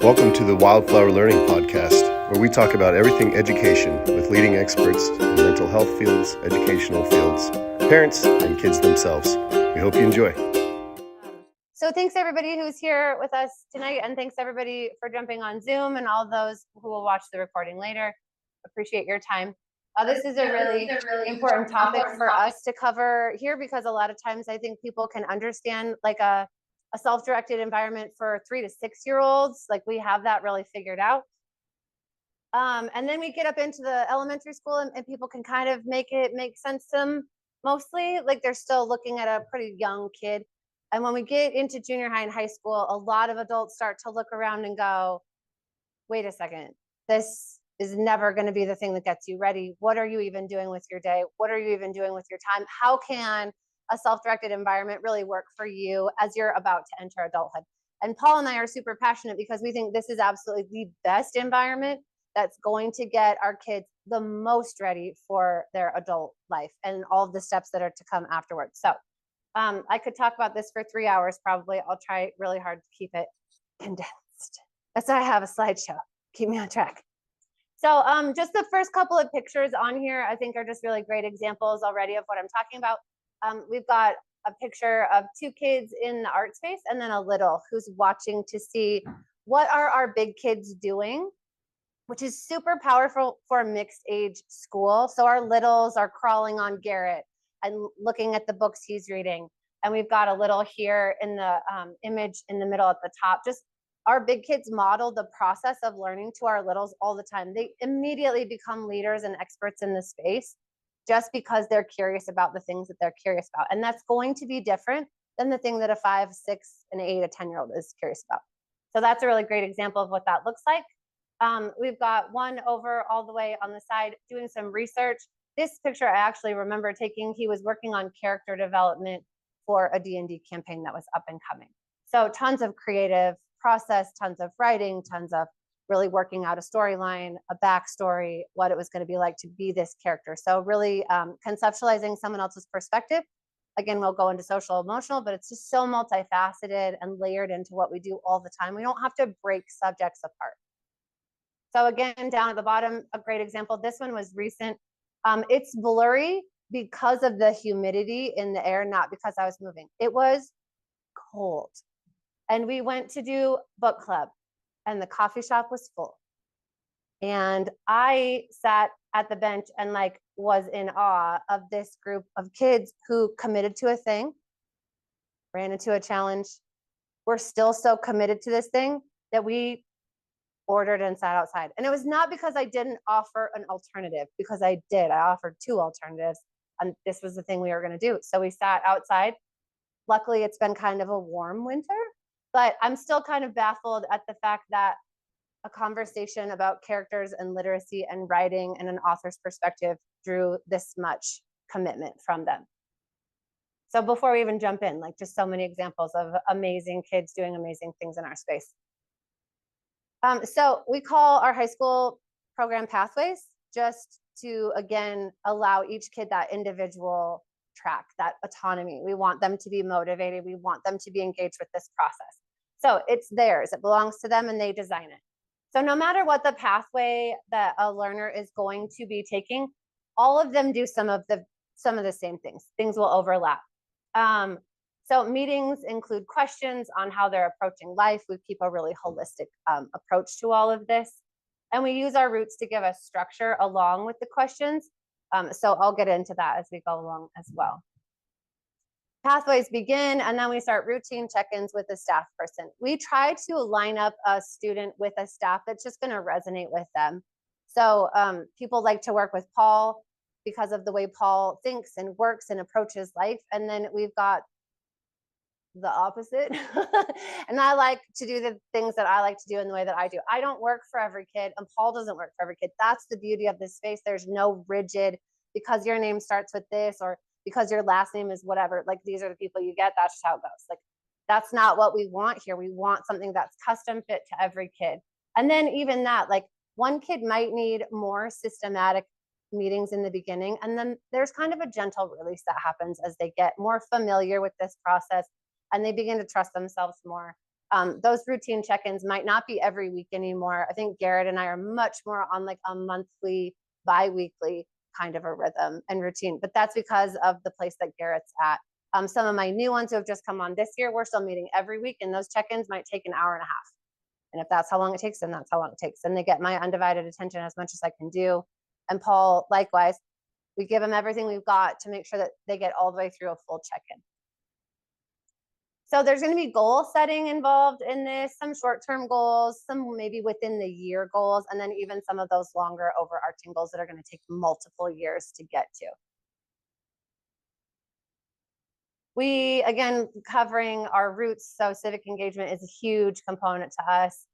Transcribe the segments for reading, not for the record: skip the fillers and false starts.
Welcome to the WyldFlower Learning Podcast, where we talk about everything education with leading experts in mental health fields, educational fields, parents, and kids themselves. We hope you enjoy. So thanks everybody who's here with us tonight, and thanks everybody for jumping on Zoom and all those who will watch the recording later. Appreciate your time. This is a really important topic for us to cover here, because a lot of times I think people can understand like a self-directed environment for 3 to 6 year olds. Like we have that really figured out. And then we get up into the elementary school and people can kind of make it make sense to them mostly. Like they're still looking at a pretty young kid. And when we get into junior high and high school, a lot of adults start to look around and go, wait a second, this is never going to be the thing that gets you ready. What are you even doing with your day? What are you even doing with your time? How can a self-directed environment really work for you as you're about to enter adulthood? And Paul and I are super passionate because we think this is absolutely the best environment that's going to get our kids the most ready for their adult life and all of the steps that are to come afterwards. So I could talk about this for 3 hours probably. I'll try really hard to keep it condensed. That's why I have a slideshow. Keep me on track. So just the first couple of pictures on here, I think are just really great examples already of what I'm talking about. We've got a picture of 2 kids in the art space and then a little who's watching to see what are our big kids doing, which is super powerful for a mixed age school. So our littles are crawling on Garrett and looking at the books he's reading. And we've got a little here in the image in the middle at the top. Just our big kids model the process of learning to our littles all the time. They immediately become leaders and experts in the space just because they're curious about the things that they're curious about. And that's going to be different than the thing that a 5, 6, an 8, a 10-year-old is curious about. So that's a really great example of what that looks like. We've got one over all the way on the side doing some research. This picture I actually remember taking. He was working on character development for a D&D campaign that was up and coming. So tons of creative process, tons of writing, tons of really working out a storyline, a backstory, what it was going to be like to be this character. So really conceptualizing someone else's perspective. Again, we'll go into social emotional, but it's just so multifaceted and layered into what we do all the time. We don't have to break subjects apart. So again, down at the bottom, a great example. This one was recent. It's blurry because of the humidity in the air, not because I was moving. It was cold. And we went to do book club and the coffee shop was full. And I sat at the bench and like was in awe of this group of kids who committed to a thing, ran into a challenge. We're still so committed to this thing that we ordered and sat outside. And it was not because I didn't offer an alternative, because I did. I offered 2 alternatives and this was the thing we were going to do. So we sat outside. Luckily, it's been kind of a warm winter, but I'm still kind of baffled at the fact that a conversation about characters and literacy and writing and an author's perspective drew this much commitment from them. So before we even jump in, like just so many examples of amazing kids doing amazing things in our space. So we call our high school program Pathways, just to, again, allow each kid that individual track, that autonomy. We want them to be motivated. We want them to be engaged with this process. So it's theirs. It belongs to them and they design it. So no matter what the pathway that a learner is going to be taking, all of them do some of the same things. Things will overlap. So meetings include questions on how they're approaching life. We keep a really holistic approach to all of this. And we use our roots to give us structure along with the questions. So I'll get into that as we go along as well. Pathways begin, and then we start routine check-ins with a staff person. We try to line up a student with a staff that's just going to resonate with them. So people like to work with Paul because of the way Paul thinks and works and approaches life. And then we've got the opposite. And I like to do the things that I like to do in the way that I do. I don't work for every kid, and Paul doesn't work for every kid. That's the beauty of this space. There's no rigid, because your name starts with this or because your last name is whatever, like these are the people you get. That's just how it goes. Like that's not what we want here. We want something that's custom fit to every kid. And then even that, like one kid might need more systematic meetings in the beginning, and then there's kind of a gentle release that happens as they get more familiar with this process and they begin to trust themselves more. Those routine check-ins might not be every week anymore. I think Garrett and I are much more on like a monthly, bi-weekly kind of a rhythm and routine, but that's because of the place that Garrett's at. Some of my new ones who have just come on this year, we're still meeting every week, and those check-ins might take an hour and a half. And if that's how long it takes, then that's how long it takes. And they get my undivided attention as much as I can do. And Paul, likewise, we give them everything we've got to make sure that they get all the way through a full check-in. So there's going to be goal setting involved in this, some short-term goals, some maybe within the year goals, and then even some of those longer overarching goals that are going to take multiple years to get to. We, again, covering our roots, so civic engagement is a huge component to us.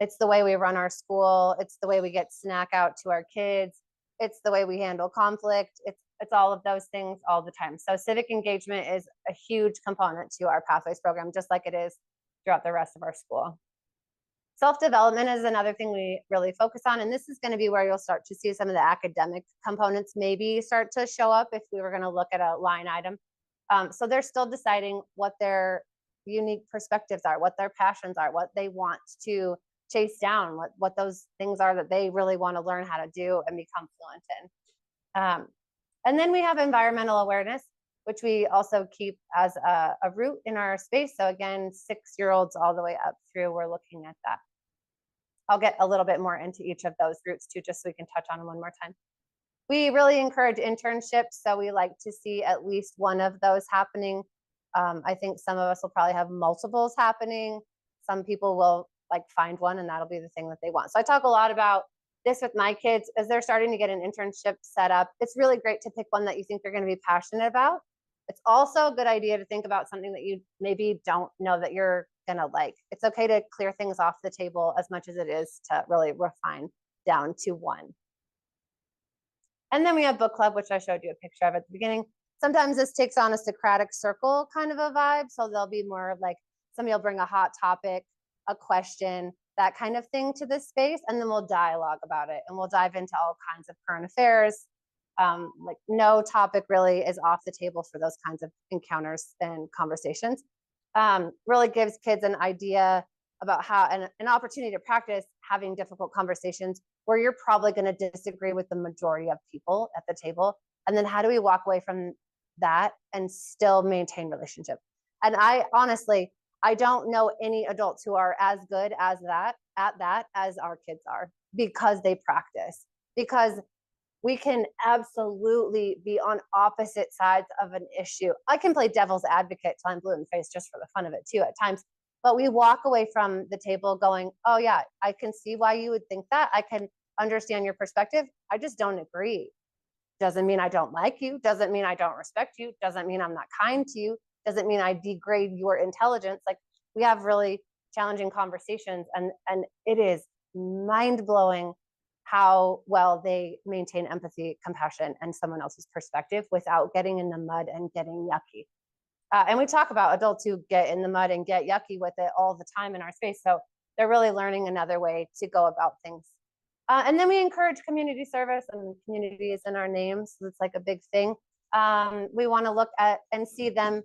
It's the way we run our school. It's the way we get snack out to our kids. It's the way we handle conflict. It's all of those things all the time. So civic engagement is a huge component to our Pathways program, just like it is throughout the rest of our school. Self-development is another thing we really focus on, and this is going to be where you'll start to see some of the academic components maybe start to show up if we were going to look at a line item. So they're still deciding what their unique perspectives are, what their passions are, what they want to chase down, what those things are that they really want to learn how to do and become fluent in. And then we have environmental awareness, which we also keep as a root in our space. So again, 6-year-olds all the way up through, we're looking at that. I'll get a little bit more into each of those roots too, just so we can touch on them one more time. We really encourage internships, so we like to see at least one of those happening. I think some of us will probably have multiples happening. Some people will like find one and that'll be the thing that they want. So I talk a lot about this with my kids as they're starting to get an internship set up. It's really great to pick one that you think they're going to be passionate about. It's also a good idea to think about something that you maybe don't know that you're going to like. It's okay to clear things off the table as much as it is to really refine down to one. And then we have book club, which I showed you a picture of at the beginning. Sometimes this takes on a Socratic circle kind of a vibe. So there'll be more of like, somebody will bring a hot topic, a question, that kind of thing to this space. And then we'll dialogue about it. And we'll dive into all kinds of current affairs. Like no topic really is off the table for those kinds of encounters and conversations. Really gives kids an idea about how, an opportunity to practice having difficult conversations where you're probably going to disagree with the majority of people at the table. And then how do we walk away from that and still maintain relationship? And I honestly, I don't know any adults who are as good as that, at that, as our kids are, because they practice, because we can absolutely be on opposite sides of an issue. I can play devil's advocate till I'm blue in the face just for the fun of it too at times. But we walk away from the table going, oh yeah, I can see why you would think that. I can understand your perspective. I just don't agree. Doesn't mean I don't like you. Doesn't mean I don't respect you. Doesn't mean I'm not kind to you. Doesn't mean I degrade your intelligence. Like we have really challenging conversations, and it is mind-blowing how well they maintain empathy, compassion, and someone else's perspective without getting in the mud and getting yucky. And we talk about adults who get in the mud and get yucky with it all the time in our space. So they're really learning another way to go about things. And then we encourage community service, and community is in our names. So it's like a big thing. We want to look at and see them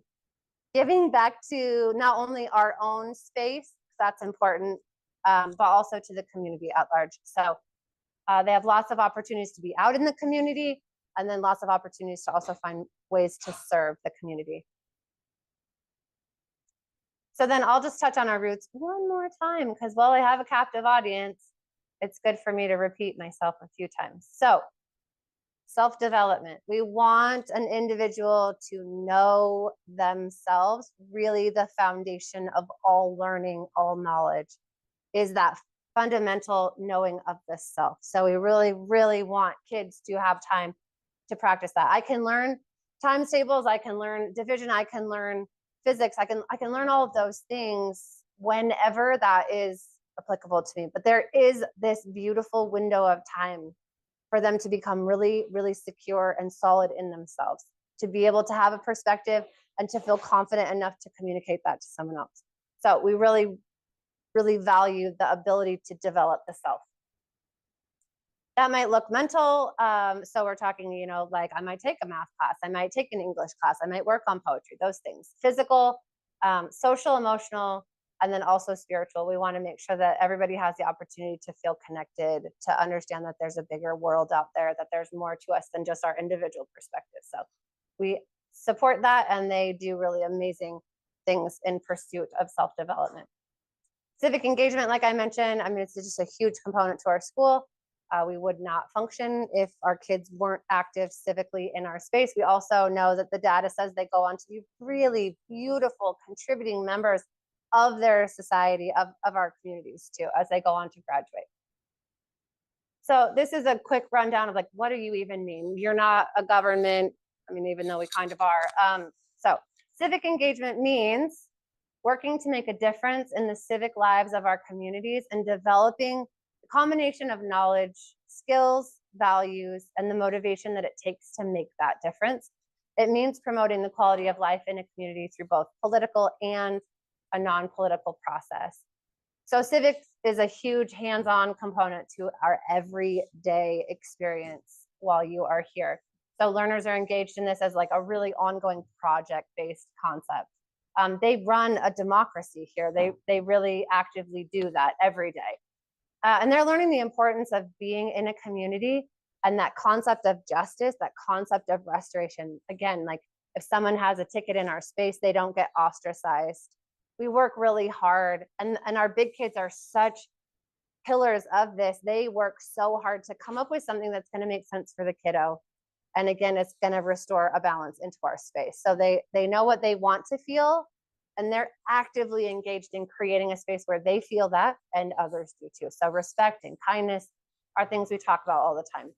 giving back to not only our own space, that's important, but also to the community at large. So they have lots of opportunities to be out in the community, and then lots of opportunities to also find ways to serve the community. So then I'll just touch on our roots one more time, because while I have a captive audience, it's good for me to repeat myself a few times. So self-development. We want an individual to know themselves. Really, the foundation of all learning, all knowledge is that fundamental knowing of the self. So we really, really want kids to have time to practice that. I can learn times tables, I can learn division, I can learn physics, I can learn all of those things whenever that is applicable to me. But there is this beautiful window of time for them to become really, really secure and solid in themselves, to be able to have a perspective and to feel confident enough to communicate that to someone else. So we really, really value the ability to develop the self. That might look mental. So we're talking, you know, like I might take a math class, I might take an English class, I might work on poetry, those things. Physical, social, emotional, and then also spiritual. We want to make sure that everybody has the opportunity to feel connected, to understand that there's a bigger world out there, that there's more to us than just our individual perspective. So we support that, and they do really amazing things in pursuit of self-development. Civic engagement, like I mentioned, I mean, it's just a huge component to our school. We would not function if our kids weren't active civically in our space. We also know that the data says they go on to be really beautiful, contributing members of their society, of our communities too, as they go on to graduate. So this is a quick rundown of like, what do you even mean? You're not a government. I mean, even though we kind of are. So civic engagement means working to make a difference in the civic lives of our communities and developing a combination of knowledge, skills, values, and the motivation that it takes to make that difference. It means promoting the quality of life in a community through both political and a non-political process. So civics is a huge hands-on component to our everyday experience while you are here. So learners are engaged in this as like a really ongoing project-based concept. They run a democracy here. They really actively do that every day. And they're learning the importance of being in a community and that concept of justice, that concept of restoration. Again, like if someone has a ticket in our space, they don't get ostracized. We work really hard, and our big kids are such pillars of this. They work so hard to come up with something that's going to make sense for the kiddo. And again, it's going to restore a balance into our space. So they know what they want to feel, and they're actively engaged in creating a space where they feel that and others do too. So respect and kindness are things we talk about all the time.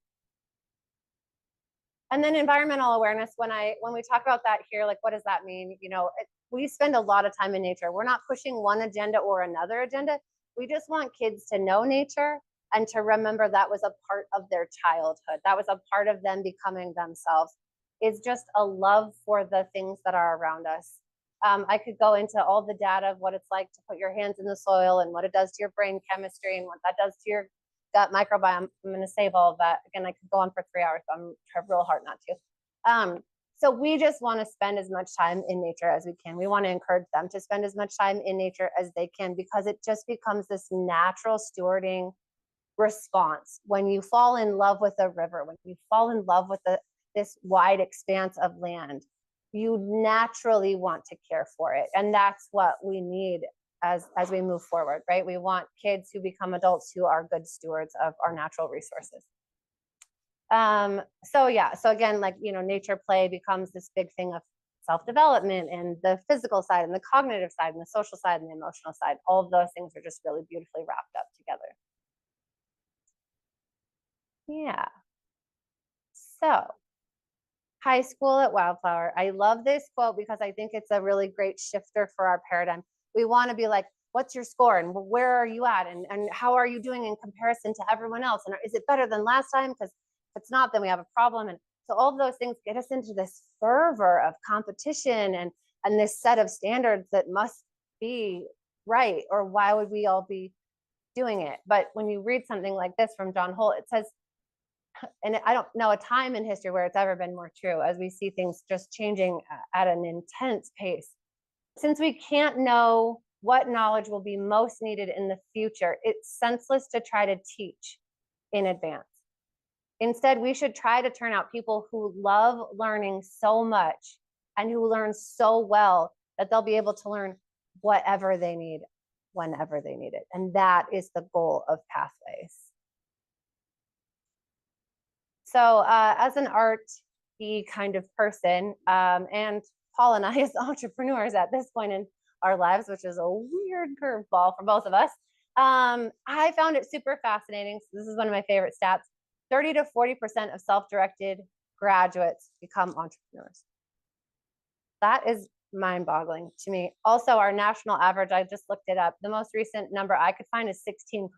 And then environmental awareness, when we talk about that here, like what does that mean? You know, we spend a lot of time in nature. We're not pushing one agenda or another agenda. We just want kids to know nature and to remember that was a part of their childhood. That was a part of them becoming themselves. It's just a love for the things that are around us. I could go into all the data of what it's like to put your hands in the soil and what it does to your brain chemistry and what that does to your gut microbiome. I'm going to save all of that. Again, I could go on for 3 hours, but I'm trying real hard not to. So we just want to spend as much time in nature as we can. We want to encourage them to spend as much time in nature as they can, because it just becomes this natural stewarding response. When you fall in love with a river, when you fall in love with this wide expanse of land, you naturally want to care for it. And that's what we need as we move forward, right? We want kids who become adults who are good stewards of our natural resources. So again, like, you know, nature play becomes this big thing of self-development, and the physical side and the cognitive side and the social side and the emotional side. All of those things are just really beautifully wrapped up together. Yeah. So high school at WyldFlower. I love this quote because I think it's a really great shifter for our paradigm. We want to be like, what's your score and where are you at, and how are you doing in comparison to everyone else, and is it better than last time? Because if it's not, then we have a problem. And so all of those things get us into this fervor of competition and this set of standards that must be right, or why would we all be doing it? But when you read something like this from John Holt, it says, and I don't know a time in history where it's ever been more true, as we see things just changing at an intense pace. Since we can't know what knowledge will be most needed in the future, it's senseless to try to teach in advance. Instead, we should try to turn out people who love learning so much and who learn so well that they'll be able to learn whatever they need, whenever they need it. And that is the goal of Pathways. So as an arty kind of person, and Paul and I as entrepreneurs at this point in our lives, which is a weird curveball for both of us, I found it super fascinating. So this is one of my favorite stats. 30 to 40% of self-directed graduates become entrepreneurs. That is mind-boggling to me. Also, our national average, I just looked it up. The most recent number I could find is 16%.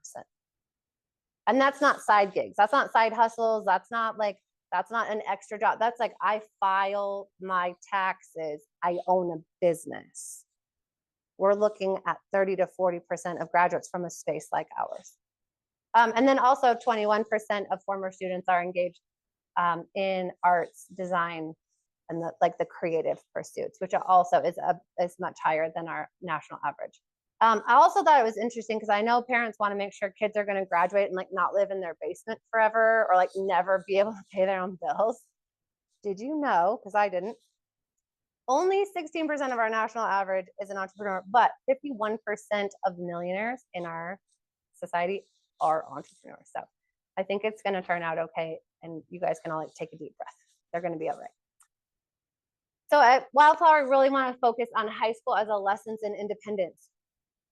And that's not side gigs. That's not side hustles. That's not an extra job. That's like, I file my taxes. I own a business. We're looking at 30 to 40% of graduates from a space like ours. And then also 21% of former students are engaged in arts, design, and the creative pursuits, which also is much higher than our national average. I also thought it was interesting because I know parents want to make sure kids are going to graduate and like not live in their basement forever or like never be able to pay their own bills. Did you know? Because I didn't. Only 16% of our national average is an entrepreneur, but 51% of millionaires in our society are entrepreneurs. So I think it's going to turn out okay. And you guys can all like take a deep breath. They're going to be all right. So at WyldFlower, we really want to focus on high school as a lessons in independence.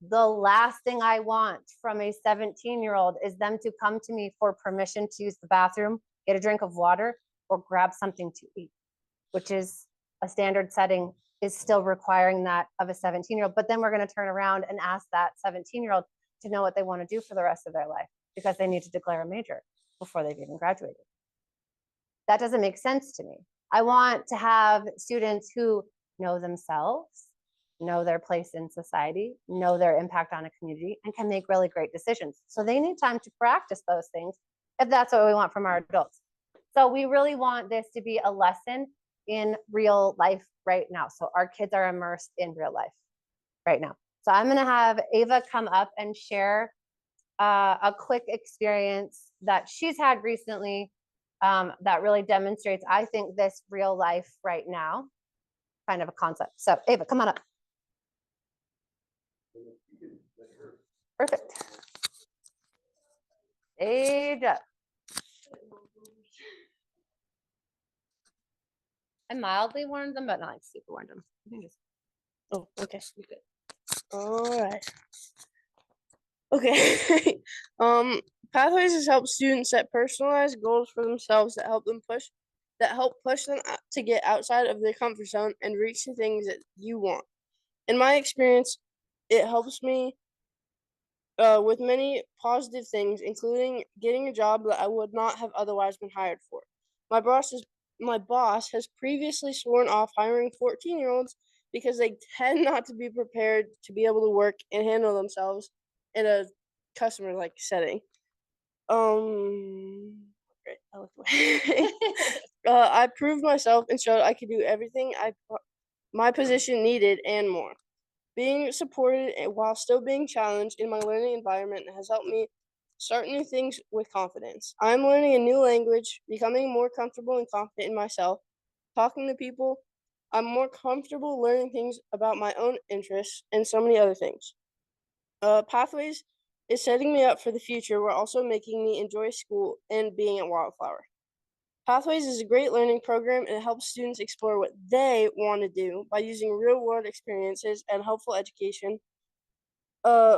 The last thing I want from a 17-year-old is them to come to me for permission to use the bathroom, get a drink of water, or grab something to eat, which is a standard setting is still requiring that of a 17-year-old. But then we're going to turn around and ask that 17-year-old to know what they want to do for the rest of their life because they need to declare a major before they've even graduated. That doesn't make sense to me. I want to have students who know themselves, know their place in society, know their impact on a community, and can make really great decisions. So they need time to practice those things if that's what we want from our adults. So we really want this to be a lesson in real life right now. So our kids are immersed in real life right now. So I'm going to have Ava come up and share a quick experience that she's had recently that really demonstrates, I think, this real life right now kind of a concept. So Ava, come on up. Perfect. Age up. I mildly warned them, but not like super warned them. Oh, okay. All right. Okay. Pathways has helped students set personalized goals for themselves that help push them to get outside of their comfort zone and reach the things that you want. In my experience, it helps me with many positive things, including getting a job that I would not have otherwise been hired for. My boss has previously sworn off hiring 14-year-olds because they tend not to be prepared to be able to work and handle themselves in a customer-like setting. Great. I looked away. I proved myself and showed I could do everything my position needed and more. Being supported while still being challenged in my learning environment has helped me start new things with confidence. I'm learning a new language, becoming more comfortable and confident in myself, talking to people. I'm more comfortable learning things about my own interests and so many other things. Pathways is setting me up for the future while also making me enjoy school and being at WyldFlower. Pathways is a great learning program and it helps students explore what they want to do by using real-world experiences and helpful education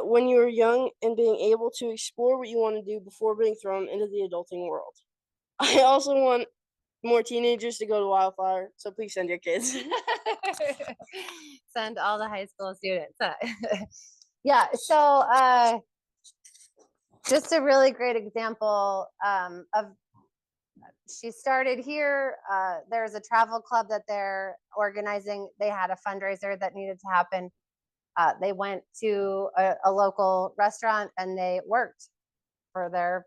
when you're young and being able to explore what you want to do before being thrown into the adulting world. I also want more teenagers to go to WyldFlower, so please send your kids. Send all the high school students. Yeah, so just a really great example of she started here. There's a travel club that they're organizing. They had a fundraiser that needed to happen. They went to a local restaurant and they worked for their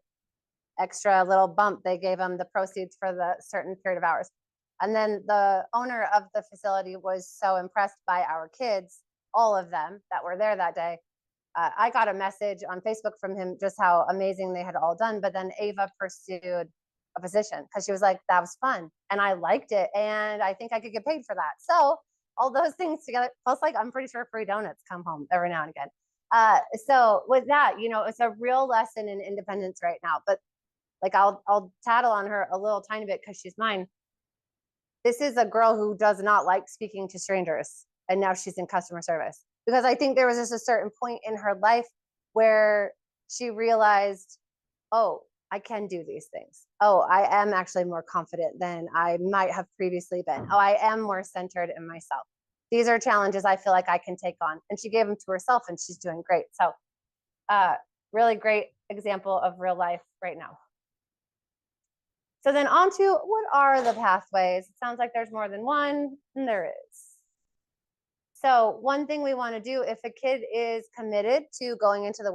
extra little bump. They gave them the proceeds for the certain period of hours. And then the owner of the facility was so impressed by our kids, all of them that were there that day. I got a message on Facebook from him just how amazing they had all done. But then Ava pursued a position because she was like, that was fun. And I liked it. And I think I could get paid for that. So all those things together, plus like I'm pretty sure free donuts come home every now and again. So with that, you know, it's a real lesson in independence right now. But like I'll tattle on her a little tiny bit because she's mine. This is a girl who does not like speaking to strangers, and now she's in customer service because I think there was just a certain point in her life where she realized, oh, I can do these things. Oh, I am actually more confident than I might have previously been. Oh, I am more centered in myself. These are challenges I feel like I can take on. And she gave them to herself and she's doing great. So really great example of real life right now. So then on to what are the pathways? It sounds like there's more than one, and there is. So one thing we want to do if a kid is committed to going into the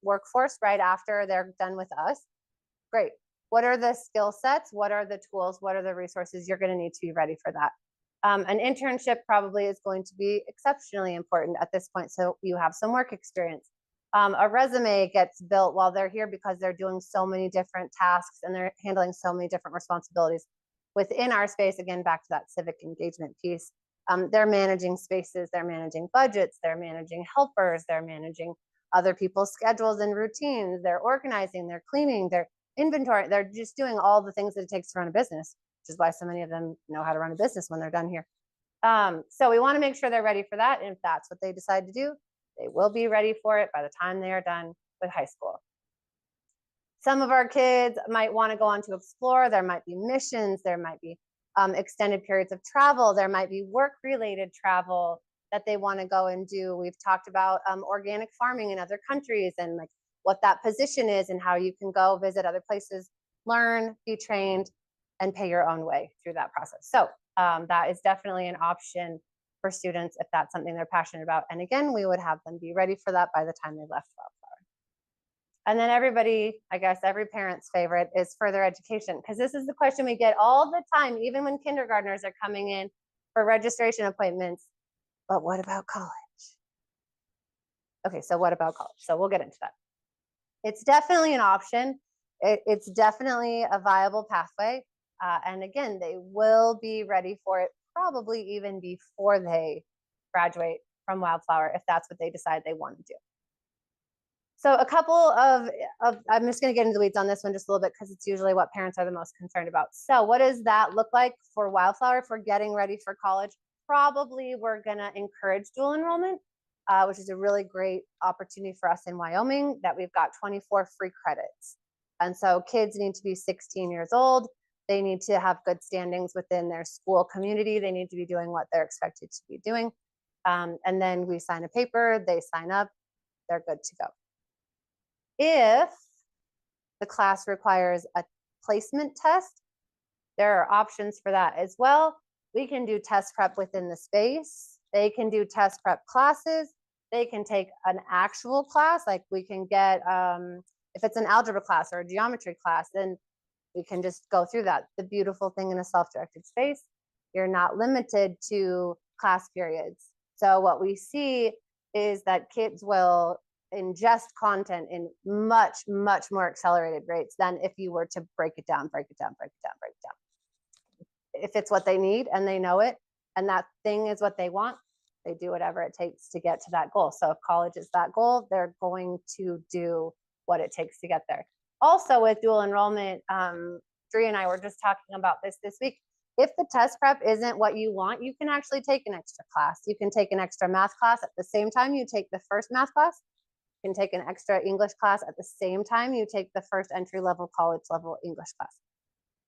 workforce right after they're done with us, great. What are the skill sets? What are the tools? What are the resources you're going to need to be ready for that? An internship probably is going to be exceptionally important at this point, so you have some work experience. A resume gets built while they're here because they're doing so many different tasks and they're handling so many different responsibilities within our space. Again, back to that civic engagement piece. They're managing spaces, they're managing budgets, they're managing helpers, they're managing other people's schedules and routines, they're organizing, they're cleaning, they're inventory, they're just doing all the things that it takes to run a business, which is why so many of them know how to run a business when they're done here. So we want to make sure they're ready for that. And if that's what they decide to do, they will be ready for it by the time they are done with high school. Some of our kids might want to go on to explore. There might be missions, there might be extended periods of travel, there might be work-related travel that they want to go and do. We've talked about organic farming in other countries and like what that position is and how you can go visit other places, learn, be trained, and pay your own way through that process. So that is definitely an option for students if that's something they're passionate about. And again, we would have them be ready for that by the time they left WyldFlower. And then everybody, I guess every parent's favorite is further education, because this is the question we get all the time, even when kindergartners are coming in for registration appointments. But what about college? Okay, so what about college? So we'll get into that. It's definitely an option. It's definitely a viable pathway. And again, they will be ready for it probably even before they graduate from WyldFlower, if that's what they decide they want to do. So a couple of I'm just going to get into the weeds on this one just a little bit because it's usually what parents are the most concerned about. So what does that look like for WyldFlower for getting ready for college? Probably we're going to encourage dual enrollment, which is a really great opportunity for us in Wyoming, that we've got 24 free credits. And so kids need to be 16 years old. They need to have good standings within their school community. They need to be doing what they're expected to be doing. And then we sign a paper, they sign up, they're good to go. If the class requires a placement test, there are options for that as well. We can do test prep within the space. They can do test prep classes. They can take an actual class, like we can get, if it's an algebra class or a geometry class, then we can just go through that. The beautiful thing in a self-directed space, you're not limited to class periods. So what we see is that kids will ingest content in much, much more accelerated rates than if you were to break it down. If it's what they need and they know it, and that thing is what they want, they do whatever it takes to get to that goal. So if college is that goal, they're going to do what it takes to get there. Also with dual enrollment, Dree and I were just talking about this week. If the test prep isn't what you want, you can actually take an extra class. You can take an extra math class at the same time you take the first math class. You can take an extra English class at the same time you take the first entry-level college level English class.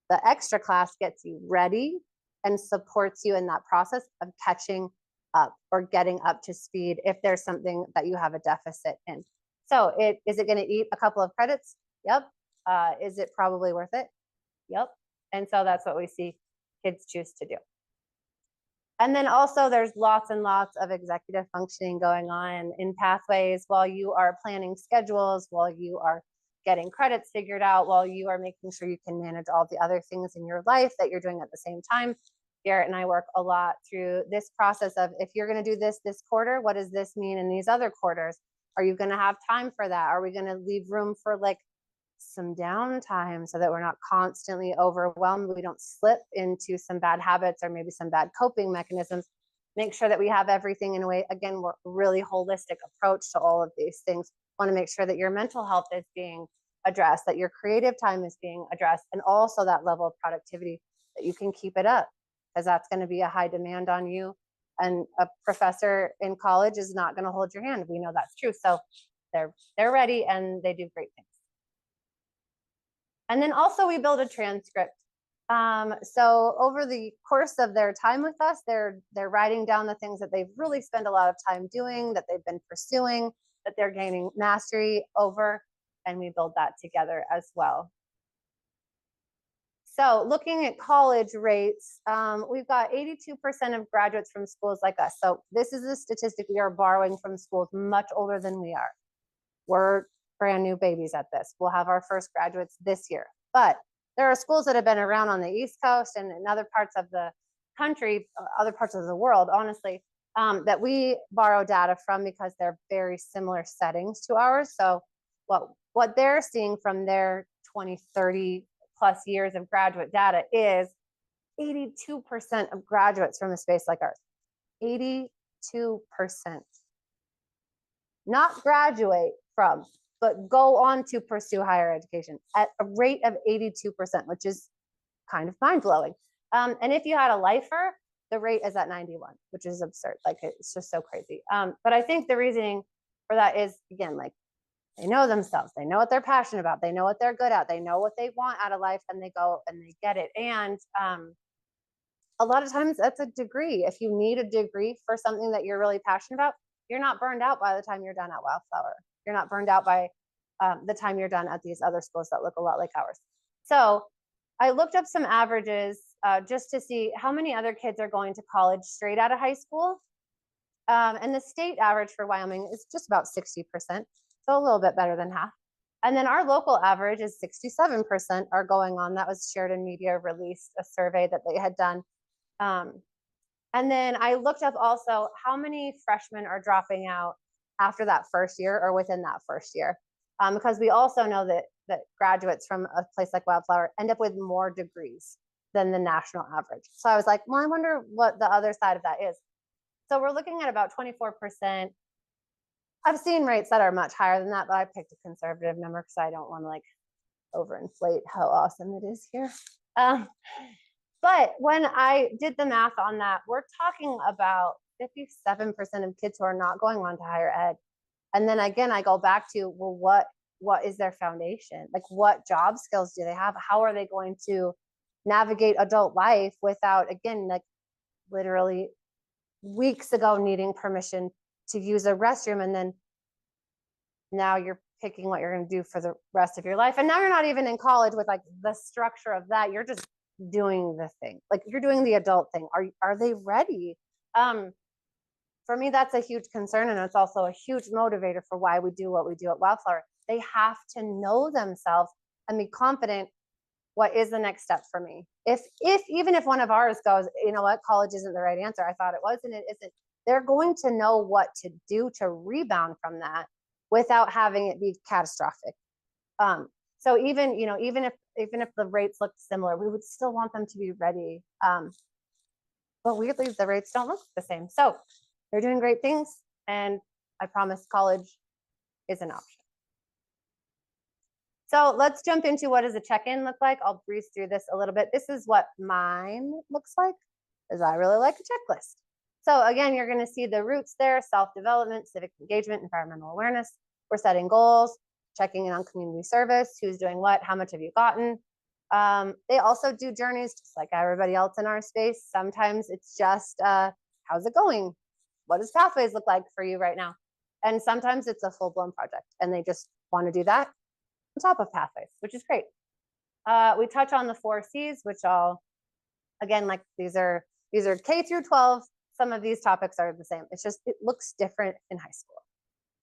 The extra class gets you ready and supports you in that process of catching up or getting up to speed if there's something that you have a deficit in. So is it going to eat a couple of credits? Yep. Is it probably worth it? Yep. And so that's what we see kids choose to do. And then also there's lots and lots of executive functioning going on in pathways while you are planning schedules, while you are getting credits figured out, while you are making sure you can manage all the other things in your life that you're doing at the same time. Garrett and I work a lot through this process of, if you're going to do this quarter, what does this mean in these other quarters? Are you going to have time for that? Are we going to leave room for like some downtime so that we're not constantly overwhelmed? We don't slip into some bad habits or maybe some bad coping mechanisms. Make sure that we have everything in a way, again, we're really holistic approach to all of these things. Want to make sure that your mental health is being addressed, that your creative time is being addressed, and also that level of productivity, that you can keep it up, because that's going to be a high demand on you. And a professor in college is not going to hold your hand. We know that's true. So they're ready and they do great things. And then also we build a transcript. So over the course of their time with us, they're writing down the things that they've really spent a lot of time doing, that they've been pursuing, that they're gaining mastery over, and we build that together as well. So looking at college rates, we've got 82% of graduates from schools like us. So this is a statistic we are borrowing from schools much older than we are. We're brand new babies at this. We'll have our first graduates this year. But there are schools that have been around on the East Coast and in other parts of the country, other parts of the world, honestly, that we borrow data from because they're very similar settings to ours. So what they're seeing from their 20, 30 plus years of graduate data is 82% of graduates from a space like ours. 82%. Not graduate from, but go on to pursue higher education at a rate of 82%, which is kind of mind-blowing. And if you had a lifer, the rate is at 91, which is absurd. Like, it's just so crazy. But I think the reasoning for that is, again, like, they know themselves, they know what they're passionate about, they know what they're good at, they know what they want out of life, and they go and they get it. And a lot of times that's a degree. If you need a degree for something that you're really passionate about, you're not burned out by the time you're done at WyldFlower. You're not burned out by the time you're done at these other schools that look a lot like ours. So I looked up some averages just to see how many other kids are going to college straight out of high school. And the state average for Wyoming is just about 60%, so a little bit better than half. And then our local average is 67% are going on. That was Sheridan Media released a survey that they had done. And then I looked up also how many freshmen are dropping out after that first year or within that first year. Because we also know that graduates from a place like WyldFlower end up with more degrees than the national average. So I was like, well, I wonder what the other side of that is. So we're looking at about 24%. I've seen rates that are much higher than that, but I picked a conservative number because I don't want to like overinflate how awesome it is here. But when I did the math on that, we're talking about 57% of kids who are not going on to higher ed. And then again, I go back to, well, what is their foundation? Like, what job skills do they have? How are they going to navigate adult life without, again, like literally weeks ago needing permission to use a restroom, and then now you're picking what you're going to do for the rest of your life. And now you're not even in college with like the structure of that. You're just doing the thing, like you're doing the adult thing. Are they ready? For me, that's a huge concern, and it's also a huge motivator for why we do what we do at WyldFlower. They have to know themselves and be confident. What is the next step for me? If even if one of ours goes, you know what, college isn't the right answer, I thought it was and it isn't, they're going to know what to do to rebound from that without having it be catastrophic. So even if the rates look similar, we would still want them to be ready. But weirdly, the rates don't look the same. So they're doing great things, and I promise college is an option. So let's jump into what does a check-in look like. I'll breeze through this a little bit. This is what mine looks like, because I really like a checklist. So again, you're going to see the roots there: self-development, civic engagement, environmental awareness. We're setting goals, checking in on community service, who's doing what, how much have you gotten. They also do journeys just like everybody else in our space. Sometimes it's just, how's it going? What does Pathways look like for you right now? And sometimes it's a full-blown project, and they just want to do that on top of Pathways, which is great. We touch on the 4 C's, which again, like these are K through 12. Some of these topics are the same. It's just, it looks different in high school.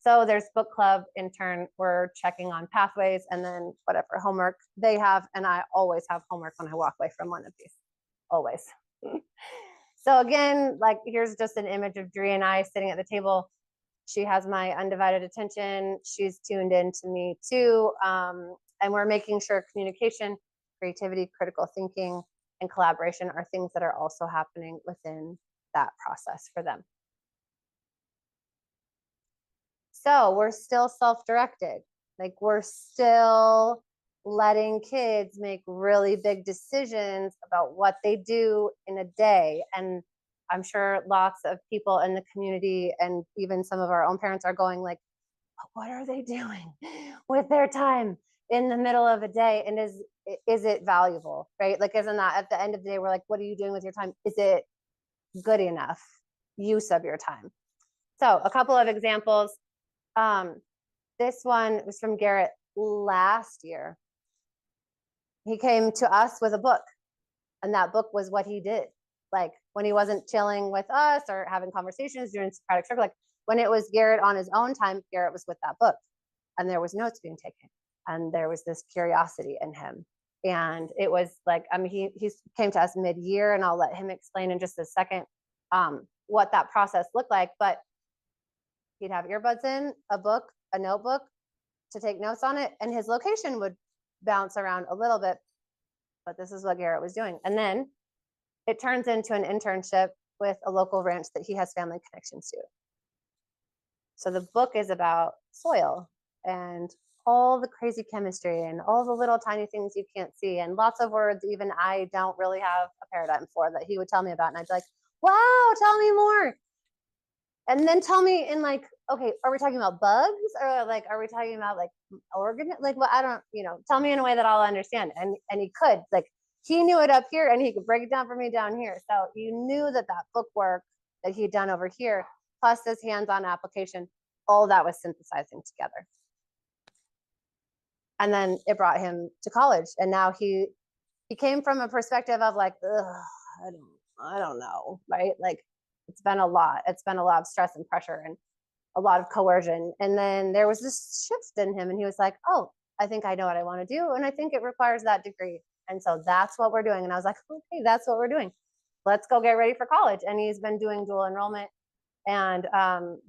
So there's book club, intern, we're checking on Pathways, and then whatever homework they have. And I always have homework when I walk away from one of these, always. So again, like here's just an image of Dree and I sitting at the table. She has my undivided attention. She's tuned in to me too. And we're making sure communication, creativity, critical thinking, and collaboration are things that are also happening within that process for them. So we're still self-directed. Like we're still letting kids make really big decisions about what they do in a day. And I'm sure lots of people in the community and even some of our own parents are going like, what are they doing with their time in the middle of a day? And is it valuable, right? Like, isn't that at the end of the day, we're like, what are you doing with your time? Is it good enough use of your time? So a couple of examples. This one was from Garrett last year. He came to us with a book, and that book was what he did. Like when he wasn't chilling with us or having conversations during Socratic Circle, like when it was Garrett on his own time, Garrett was with that book, and there was notes being taken, and there was this curiosity in him. And it was like, I mean, he came to us mid-year, and I'll let him explain in just a second what that process looked like. But he'd have earbuds in, a book, a notebook to take notes on it, and his location would bounce around a little bit. But this is what Garrett was doing. And then it turns into an internship with a local ranch that he has family connections to. So the book is about soil and all the crazy chemistry and all the little tiny things you can't see, and lots of words even I don't really have a paradigm for, that he would tell me about. And I'd be like, wow, tell me more. And then tell me in like, okay, are we talking about bugs, or like, are we talking about like like, well, I don't, tell me in a way that I'll understand. And he could, like, he knew it up here and he could break it down for me down here. So you knew that book work that he'd done over here, plus this hands-on application, all that was synthesizing together. And then it brought him to college. And now he came from a perspective of like, I don't know, right? Like, it's been a lot. It's been a lot of stress and pressure and a lot of coercion. And then there was this shift in him, and he was like, oh, I think I know what I want to do. And I think it requires that degree. And so that's what we're doing. And I was like, okay, that's what we're doing. Let's go get ready for college. And he's been doing dual enrollment. And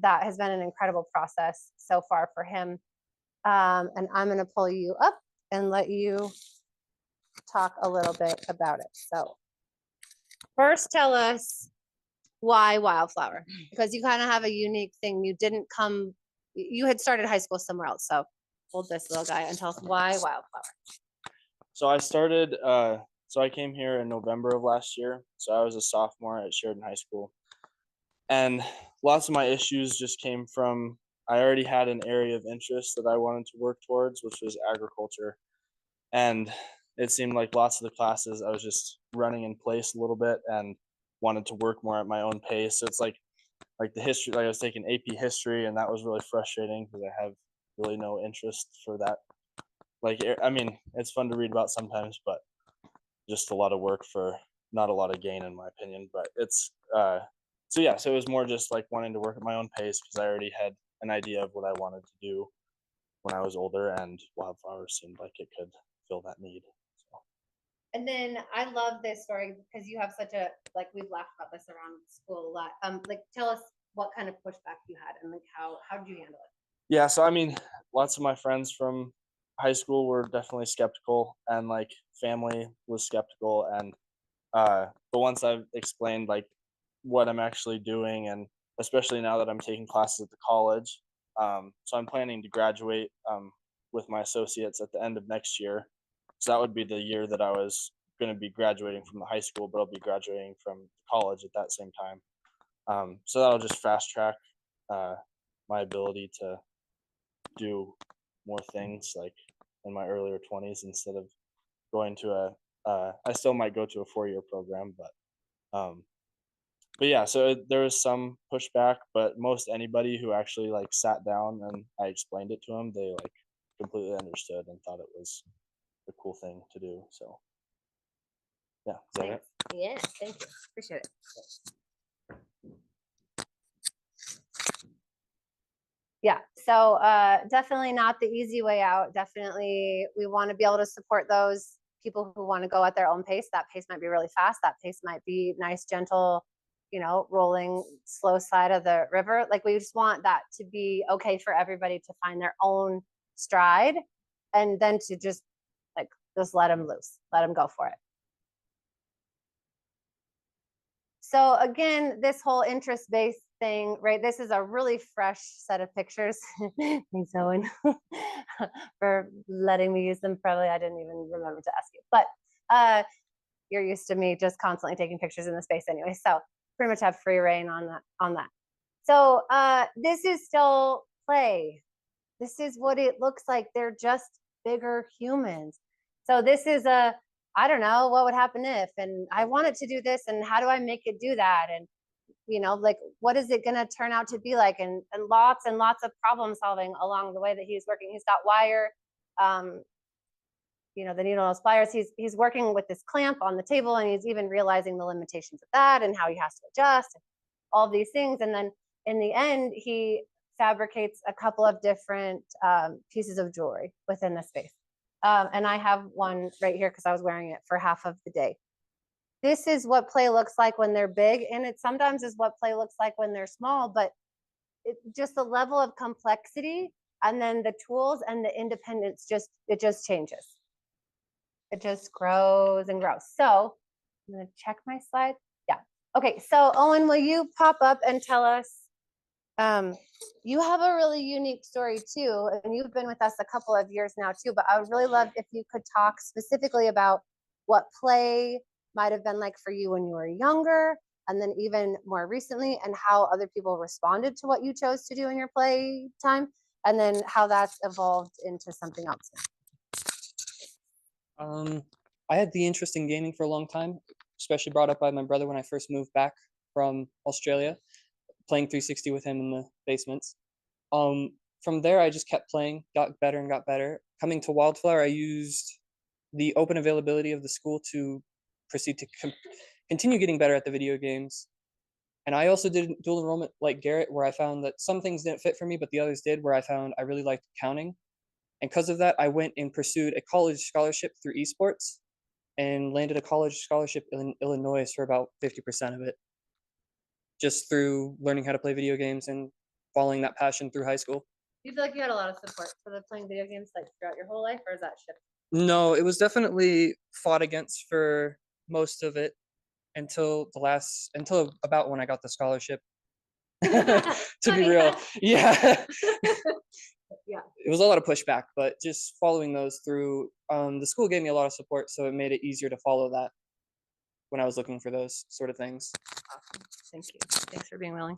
that has been an incredible process so far for him. And I'm going to pull you up and let you talk a little bit about it. So first, tell us why WyldFlower, because you kind of have a unique thing. You had started high school somewhere else. So hold this little guy and tell us why WyldFlower. So I came here in November of last year. So I was a sophomore at Sheridan High School. And lots of my issues just came from, I already had an area of interest that I wanted to work towards, which was agriculture. And it seemed like lots of the classes I was just running in place a little bit and wanted to work more at my own pace. So it's like the history, like I was taking AP history, and that was really frustrating because I have really no interest for that. Like, I mean, it's fun to read about sometimes, but just a lot of work for not a lot of gain, in my opinion. But it's so it was more just like wanting to work at my own pace because I already had an idea of what I wanted to do when I was older, and WyldFlower seemed like it could fill that need. So. And then I love this story because you have such a, like, we've laughed about this around school a lot. Like, tell us what kind of pushback you had, and like how did you handle it? Yeah, so I mean, lots of my friends from high school were definitely skeptical, and like family was skeptical, and but once I've explained like what I'm actually doing, and especially now that I'm taking classes at the college, so I'm planning to graduate with my associates at the end of next year. So that would be the year that I was going to be graduating from the high school, but I'll be graduating from college at that same time. So that'll just fast track my ability to do more things like in my earlier 20s instead of going to I still might go to a 4-year program, but yeah, so there was some pushback, but most anybody who actually like sat down and I explained it to them, they like completely understood and thought it was a cool thing to do. So yeah, is that it? Yeah, thank you. Appreciate it. Yeah, so definitely not the easy way out. Definitely, we want to be able to support those people who want to go at their own pace. That pace might be really fast. That pace might be nice, gentle, rolling slow side of the river. Like, we just want that to be okay for everybody to find their own stride, and then to just let them loose, let them go for it. So again, this whole interest-based thing, right? This is a really fresh set of pictures. Thanks, Owen, for letting me use them. Probably I didn't even remember to ask you, but you're used to me just constantly taking pictures in the space anyway. So pretty much have free reign on that. So this is still play. This is what it looks like. They're just bigger humans. So this is I don't know, what would happen if, and I wanted to do this, and how do I make it do that? And, like, what is it going to turn out to be like? And lots and lots of problem solving along the way that he's working. He's got wire, the needle nose pliers. He's working with this clamp on the table, and he's even realizing the limitations of that and how he has to adjust and all these things. And then in the end, he fabricates a couple of different pieces of jewelry within the space. And I have one right here because I was wearing it for half of the day. This is what play looks like when they're big, and it sometimes is what play looks like when they're small, but just the level of complexity and then the tools and the independence it just changes. It just grows and grows. So I'm gonna check my slide. Yeah. Okay, so Owen, will you pop up and tell us, you have a really unique story too, and you've been with us a couple of years now too, but I would really love if you could talk specifically about what play might have been like for you when you were younger, and then even more recently, and how other people responded to what you chose to do in your play time, and then how that's evolved into something else. I had the interest in gaming for a long time, especially brought up by my brother when I first moved back from Australia, playing 360 with him in the basements. From there, I just kept playing, got better and got better. Coming to WyldFlower, I used the open availability of the school to proceed to continue getting better at the video games. And I also did dual enrollment like Garrett, where I found that some things didn't fit for me, but the others did, where I found I really liked counting. And because of that, I went and pursued a college scholarship through esports and landed a college scholarship in Illinois for about 50% of it, just through learning how to play video games and following that passion through high school. You feel like you had a lot of support for the playing video games like throughout your whole life, or is that shift? No, it was definitely fought against for most of it until about when I got the scholarship. To be real, yeah. Yeah. It was a lot of pushback, but just following those through, the school gave me a lot of support, so it made it easier to follow that when I was looking for those sort of things. Awesome. Thank you. Thanks for being willing.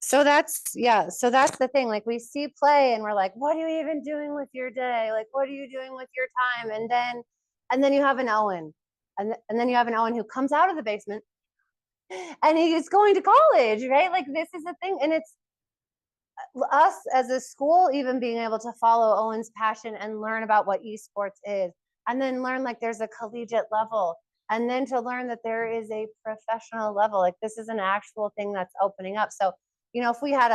So that's the thing. Like, we see play and we're like, what are you even doing with your day? Like, what are you doing with your time? And then you have an Owen, and then you have an Owen who comes out of the basement and he's going to college, right? Like, this is the thing. And it's us as a school even being able to follow Owen's passion and learn about what esports is, and then learn like there's a collegiate level, and then to learn that there is a professional level. Like, this is an actual thing that's opening up. So, if we had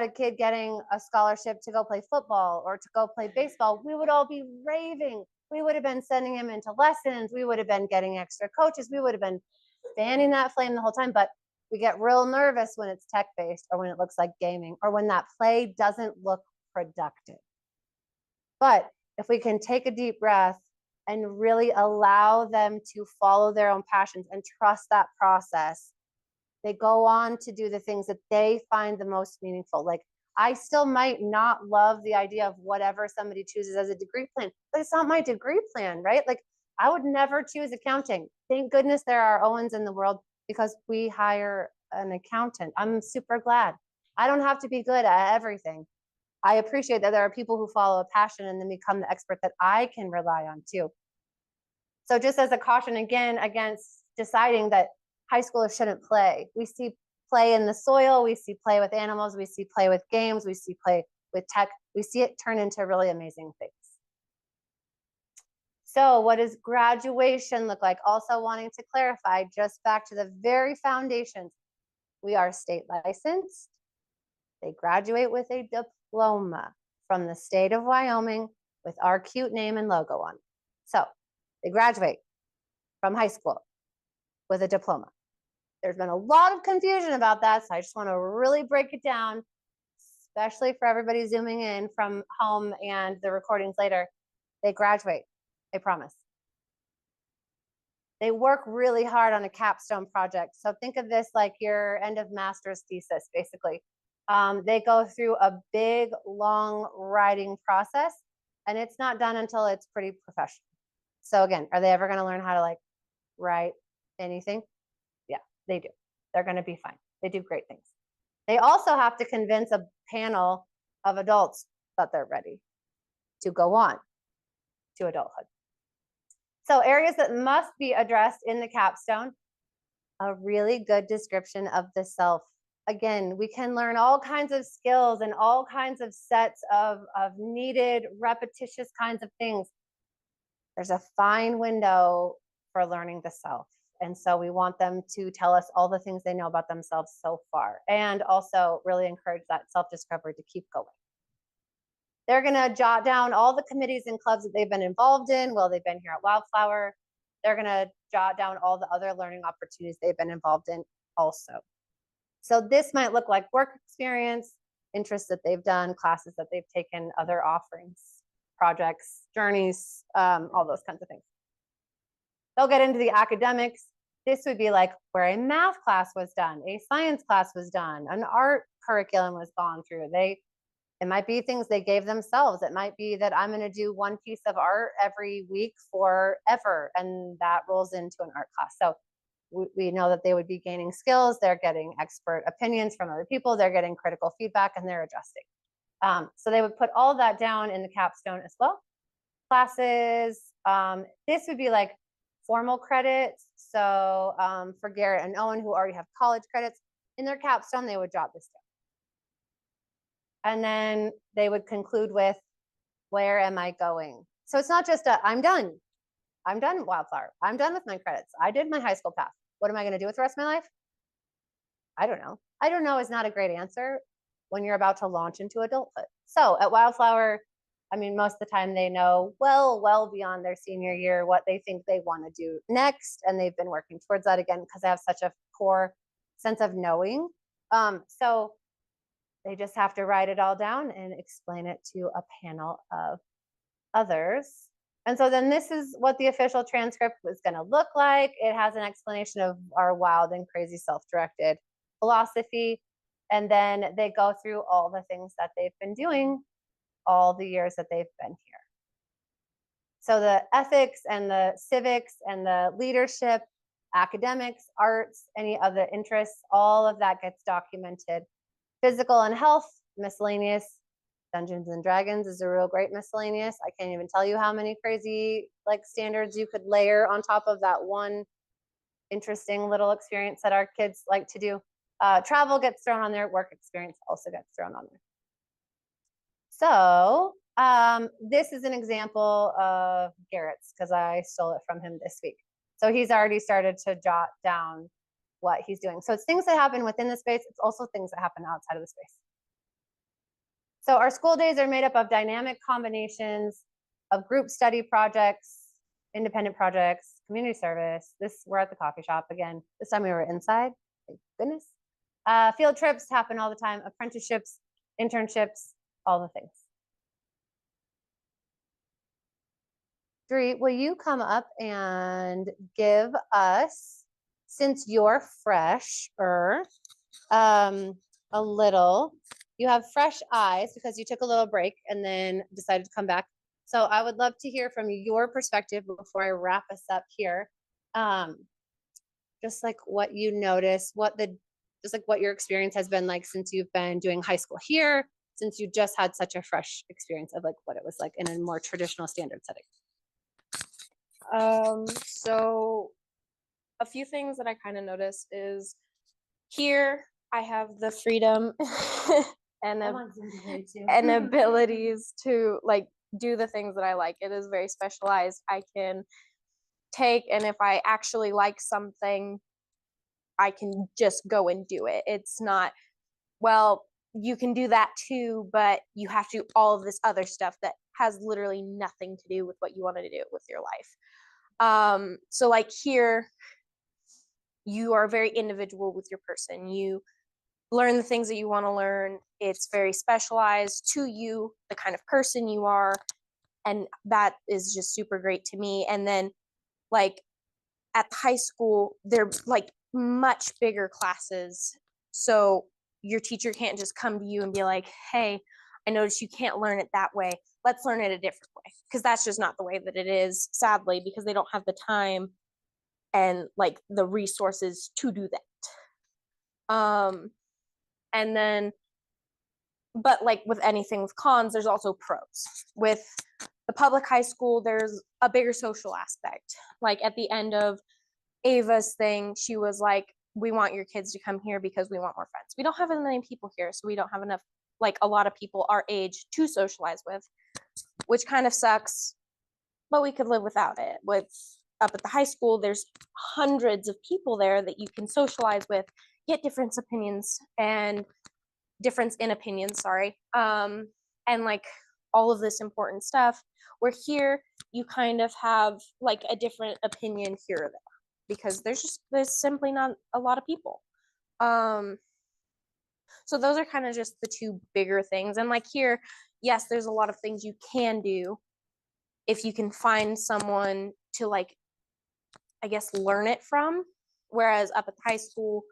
a kid getting a scholarship to go play football or to go play baseball, we would all be raving. We would have been sending him into lessons. We would have been getting extra coaches. We would have been fanning that flame the whole time. But we get real nervous when it's tech-based, or when it looks like gaming, or when that play doesn't look productive. But if we can take a deep breath and really allow them to follow their own passions and trust that process, they go on to do the things that they find the most meaningful. Like, I still might not love the idea of whatever somebody chooses as a degree plan, but it's not my degree plan, right? Like, I would never choose accounting. Thank goodness there are Owens in the world, because we hire an accountant. I'm super glad. I don't have to be good at everything. I appreciate that there are people who follow a passion and then become the expert that I can rely on too. So just as a caution again against deciding that high schoolers shouldn't play. We see play in the soil, we see play with animals, we see play with games, we see play with tech. We see it turn into really amazing things. So what does graduation look like? Also wanting to clarify, just back to the very foundations. We are state licensed. They graduate with a diploma from the state of Wyoming with our cute name and logo on it. So they graduate from high school with a diploma. There's been a lot of confusion about that, so I just want to really break it down, especially for everybody zooming in from home and the recordings later. They graduate, they promise. They work really hard on a capstone project. So think of this like your end of master's thesis, basically. They go through a big, long writing process, and it's not done until it's pretty professional. So again, are they ever going to learn how to like write anything? Yeah, they do. They're going to be fine. They do great things. They also have to convince a panel of adults that they're ready to go on to adulthood. So areas that must be addressed in the capstone: a really good description of the self. Again, we can learn all kinds of skills and all kinds of sets of needed repetitious kinds of things. There's a fine window for learning the self. And so we want them to tell us all the things they know about themselves so far, and also really encourage that self-discovery to keep going. They're gonna jot down all the committees and clubs that they've been involved in while they've been here at WyldFlower. They're gonna jot down all the other learning opportunities they've been involved in also. So this might look like work experience, interests that they've done, classes that they've taken, other offerings, projects, journeys, all those kinds of things. They'll get into the academics. This would be like where a math class was done, a science class was done, an art curriculum was gone through. It might be things they gave themselves. It might be that I'm going to do one piece of art every week forever, and that rolls into an art class. So we know that they would be gaining skills. They're getting expert opinions from other people. They're getting critical feedback, and they're adjusting. So they would put all that down in the capstone as well. Classes, this would be like formal credits. So for Garrett and Owen, who already have college credits, in their capstone, they would jot this down. And then they would conclude with, where am I going? So it's not just I'm done. I'm done with WyldFlower. I'm done with my credits. I did my high school path. What am I going to do with the rest of my life? I don't know. I don't know is not a great answer when you're about to launch into adulthood. So at WyldFlower, I mean, most of the time they know well beyond their senior year what they think they want to do next. And they've been working towards that again because they have such a core sense of knowing. So they just have to write it all down and explain it to a panel of others. And so then this is what the official transcript was going to look like. It has an explanation of our wild and crazy self-directed philosophy. And then they go through all the things that they've been doing all the years that they've been here. So the ethics and the civics and the leadership, academics, arts, any other interests, all of that gets documented. Physical and health, miscellaneous. Dungeons and Dragons is a real great miscellaneous. I can't even tell you how many crazy like standards you could layer on top of that one interesting little experience that our kids like to do. Travel gets thrown on there. Work experience also gets thrown on there. So this is an example of Garrett's because I stole it from him this week. So he's already started to jot down what he's doing. So it's things that happen within the space. It's also things that happen outside of the space. So our school days are made up of dynamic combinations of group study projects, independent projects, community service. We're at the coffee shop again. This time we were inside, thank goodness. Field trips happen all the time, apprenticeships, internships, all the things. 3, will you come up and give us, since you're fresher, a little, you have fresh eyes because you took a little break and then decided to come back. So I would love to hear from your perspective before I wrap us up here. Just like what you notice, just like what your experience has been like since you've been doing high school here, since you just had such a fresh experience of like what it was like in a more traditional standard setting. So a few things that I kind of noticed is here I have the freedom and abilities to like do the things that I like. It is very specialized. I can take, and if I actually like something, I can just go and do it. It's not, well, you can do that too, but you have to do all of this other stuff that has literally nothing to do with what you wanted to do with your life. So like here, you are very individual with your person. You learn the things that you want to learn. It's very specialized to you, the kind of person you are. And that is just super great to me. And then like at the high school, they're like much bigger classes. So your teacher can't just come to you and be like, hey, I noticed you can't learn it that way. Let's learn it a different way. Because that's just not the way that it is, sadly, because they don't have the time and like the resources to do that. And then, but like with anything with cons, there's also pros. With the public high school, there's a bigger social aspect. Like at the end of Ava's thing, she was like, we want your kids to come here because we want more friends. We don't have as many people here, so we don't have enough, like a lot of people our age to socialize with, which kind of sucks, but we could live without it. With up at the high school, there's hundreds of people there that you can socialize with, get different opinions and difference in opinions, sorry. And like all of this important stuff, where here you kind of have like a different opinion here or there because there's simply not a lot of people. So those are kind of just the two bigger things. And like here, yes, there's a lot of things you can do if you can find someone to like, I guess, learn it from. Whereas up at the high school,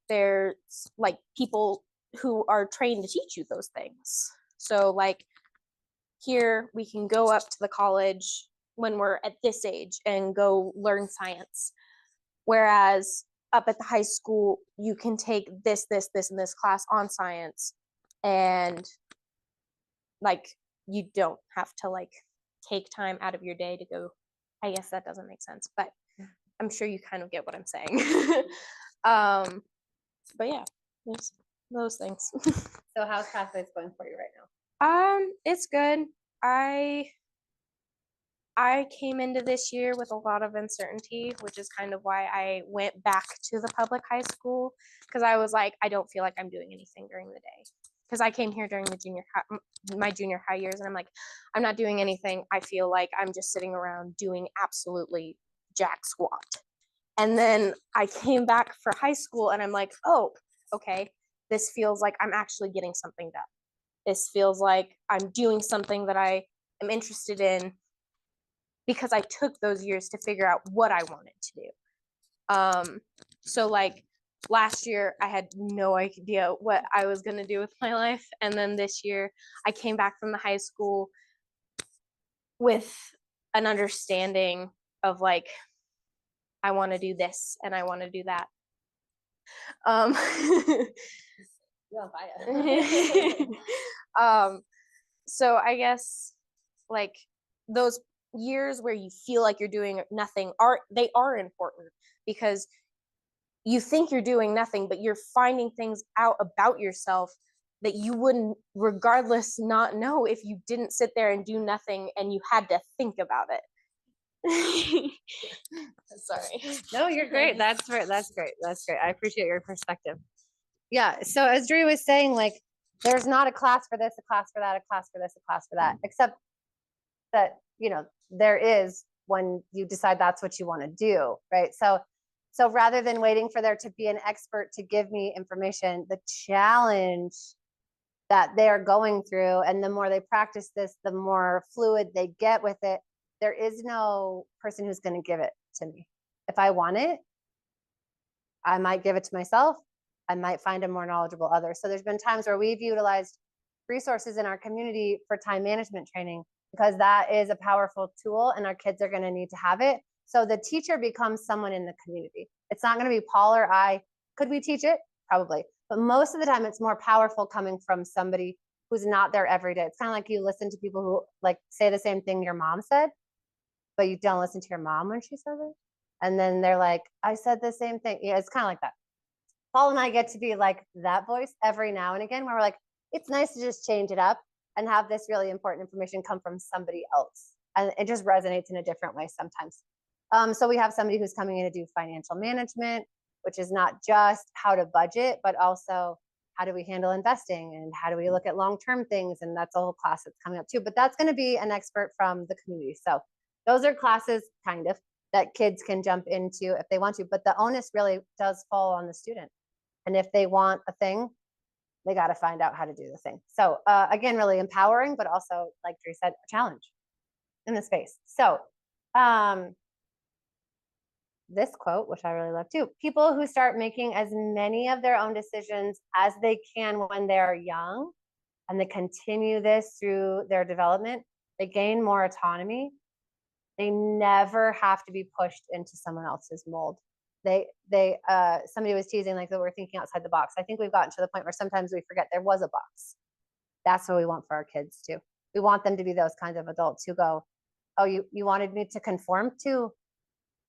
there's like people who are trained to teach you those things. So like here we can go up to the college when we're at this age and go learn science. Whereas up at the high school, you can take this, and this class on science, and like you don't have to like take time out of your day to go. I guess that doesn't make sense, but I'm sure you kind of get what I'm saying. But yeah, there's those things. So how's Pathways going for you right now? It's good. I came into this year with a lot of uncertainty, which is kind of why I went back to the public high school, because I was like, I don't feel like I'm doing anything during the day. Because I came here during my junior high years, and I'm like, I'm not doing anything. I feel like I'm just sitting around doing absolutely jack squat. And then I came back for high school, and I'm like, oh, okay, this feels like I'm actually getting something done. This feels like I'm doing something that I am interested in, because I took those years to figure out what I wanted to do. So like last year, I had no idea what I was gonna do with my life. And then this year, I came back from the high school with an understanding of like, I wanna do this and I wanna do that. You're on fire. So I guess like those years where you feel like you're doing nothing are important, because you think you're doing nothing, but you're finding things out about yourself that you wouldn't regardless not know if you didn't sit there and do nothing and you had to think about it. Sorry. No, you're great. That's right. That's great. That's great. I appreciate your perspective. Yeah. So as Drew was saying, like, there's not a class for this, a class for that, a class for this, a class for that, except that, you know, there is when you decide that's what you want to do, right? So rather than waiting for there to be an expert to give me information, the challenge that they're going through, and the more they practice this, the more fluid they get with it. There is no person who's going to give it to me. If I want it, I might give it to myself. I might find a more knowledgeable other. So there's been times where we've utilized resources in our community for time management training, because that is a powerful tool and our kids are going to need to have it. So the teacher becomes someone in the community. It's not going to be Paul or I. Could we teach it? Probably. But most of the time it's more powerful coming from somebody who's not there every day. It's kind of like you listen to people who like say the same thing your mom said, but you don't listen to your mom when she says it. And then they're like, I said the same thing. Yeah, it's kind of like that. Paul and I get to be like that voice every now and again, where we're like, it's nice to just change it up and have this really important information come from somebody else. And it just resonates in a different way sometimes. So we have somebody who's coming in to do financial management, which is not just how to budget, but also how do we handle investing and how do we look at long-term things. And that's a whole class that's coming up too. But that's going to be an expert from the community. So those are classes kind of that kids can jump into if they want to, but the onus really does fall on the student. And if they want a thing, they got to find out how to do the thing. So again, really empowering, but also, like Drew said, a challenge in the space. So this quote, which I really love too, people who start making as many of their own decisions as they can when they're young, and they continue this through their development, they gain more autonomy. They never have to be pushed into someone else's mold. Somebody was teasing like that we're thinking outside the box. I think we've gotten to the point where sometimes we forget there was a box. That's what we want for our kids too. We want them to be those kinds of adults who go, oh, you wanted me to conform to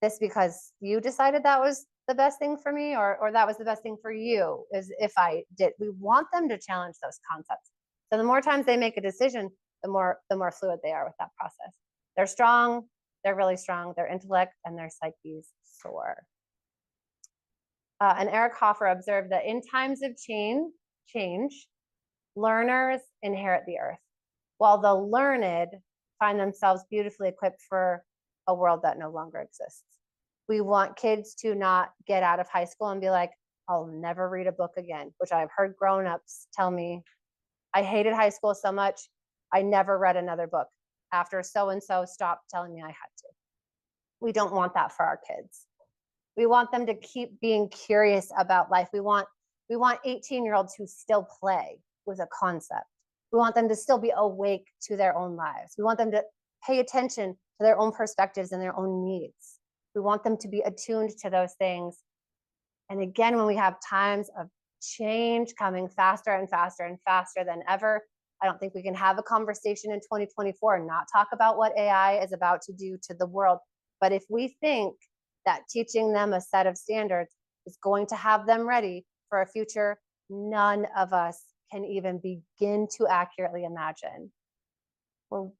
this because you decided that was the best thing for me, or that was the best thing for you, is if I did. We want them to challenge those concepts. So the more times they make a decision, the more fluid they are with that process. They're strong, they're really strong, their intellect and their psyches soar. And Eric Hoffer observed that in times of change, learners inherit the earth. while the learned find themselves beautifully equipped for a world that no longer exists. We want kids to not get out of high school and be like, I'll never read a book again, which I've heard grown-ups tell me, I hated high school so much, I never read another book after so-and-so stopped telling me I had to. We don't want that for our kids. We want them to keep being curious about life. We want 18-year-olds who still play with a concept. We want them to still be awake to their own lives. We want them to pay attention to their own perspectives and their own needs. We want them to be attuned to those things. And again, when we have times of change coming faster and faster and faster than ever, I don't think we can have a conversation in 2024 and not talk about what AI is about to do to the world. But if we think that teaching them a set of standards is going to have them ready for a future none of us can even begin to accurately imagine,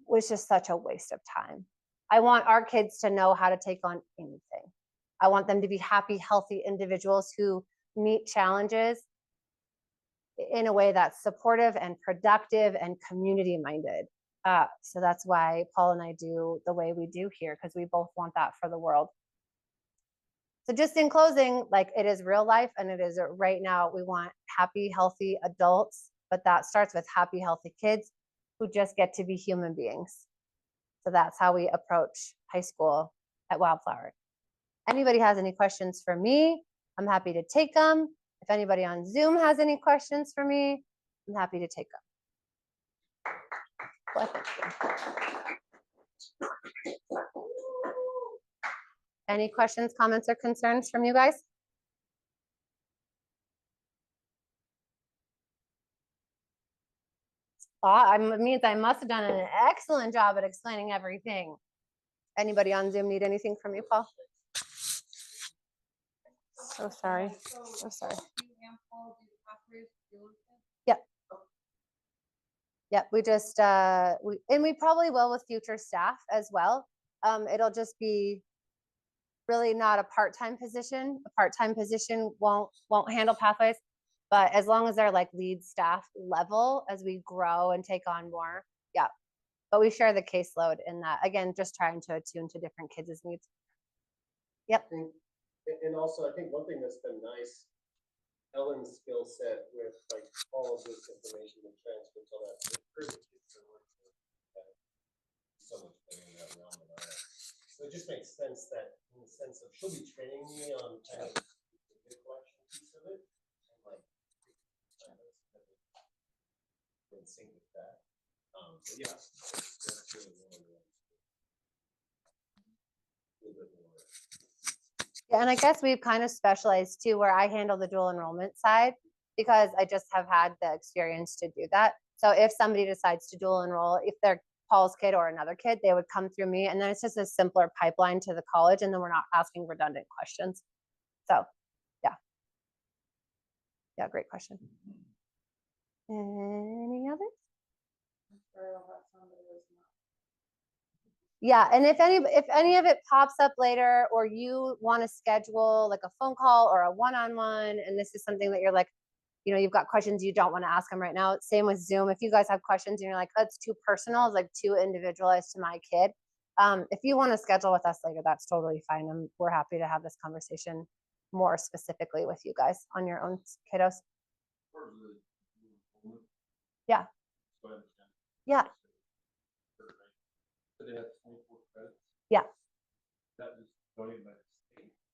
which is such a waste of time. I want our kids to know how to take on anything. I want them to be happy, healthy individuals who meet challenges in a way that's supportive and productive and community minded. So that's why Paul and I do the way we do here, because we both want that for the world. So just in closing, like, it is real life and it is right now. We want happy, healthy adults, but that starts with happy, healthy kids who just get to be human beings. So that's how we approach high school at WyldFlower. Anybody has any questions for me, I'm happy to take them. If anybody on Zoom has any questions for me, I'm happy to take them. Any questions, comments, or concerns from you guys? It means I must have done an excellent job at explaining everything. Anybody on Zoom need anything from you, Paul? So sorry. So sorry. Yep. Yep, we just, we probably will with future staff as well. It'll just be really not a part-time position. A part-time position won't handle pathways, but as long as they're like lead staff level as we grow and take on more, yeah. But we share the caseload in that, again, just trying to attune to different kids' needs. Yep. And also, I think one thing that's been nice, Ellen's skill set with like all of this information and transcripts, all that, it's pretty so much better in that realm than I am. So it just makes sense that, in the sense of, she'll be training me on kind of the collection piece of it, and like in sync with that. So yeah, that's really one of the Yeah, and I guess we've kind of specialized too, where I handle the dual enrollment side because I just have had the experience to do that. So if somebody decides to dual enroll, if they're Paul's kid or another kid, they would come through me, and then it's just a simpler pipeline to the college, and then we're not asking redundant questions. So yeah, great question. Any others? Yeah, and if any of it pops up later, or you want to schedule like a phone call or a one-on-one, and this is something that you're like, you know, you've got questions you don't want to ask them right now. Same with Zoom. If you guys have questions and you're like, oh, it's too personal, it's like too individualized to my kid. If you want to schedule with us later, that's totally fine. We're happy to have this conversation more specifically with you guys on your own kiddos. Yeah. Yeah. Yeah.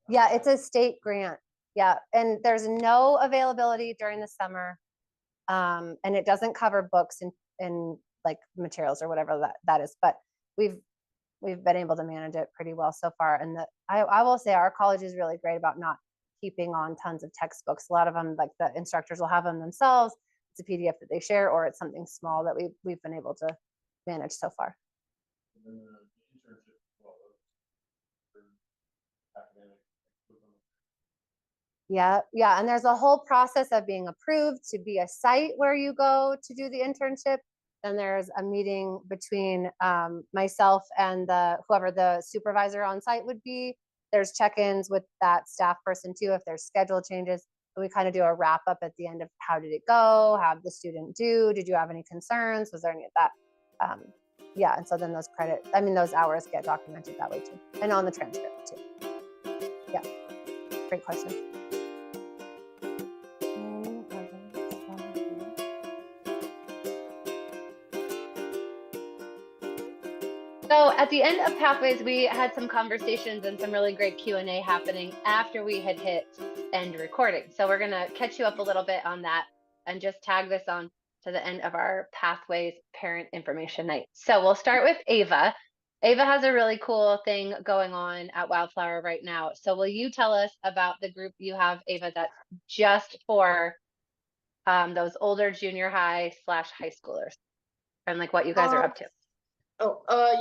Yeah, it's a state grant. Yeah, and there's no availability during the summer. And it doesn't cover books and like materials or whatever that is, but we've been able to manage it pretty well so far. And I will say our college is really great about not keeping on tons of textbooks. A lot of them, like the instructors will have them themselves. It's a PDF that they share, or it's something small that we've been able to manage so far. Yeah, and there's a whole process of being approved to be a site where you go to do the internship. Then there's a meeting between myself and whoever the supervisor on site would be. There's check-ins with that staff person too if there's schedule changes. And we kind of do a wrap up at the end of how did it go? How did the student do? Did you have any concerns? Was there any of that? Yeah, and so then those hours get documented that way too, and on the transcript too. Yeah, great question. So at the end of Pathways, we had some conversations and some really great Q&A happening after we had hit end recording. So we're going to catch you up a little bit on that and just tag this on to the end of our Pathways Parent Information Night. So we'll start with Ava. Ava has a really cool thing going on at WyldFlower right now. So will you tell us about the group you have, Ava, that's just for those older junior high / high schoolers and like what you guys are up to?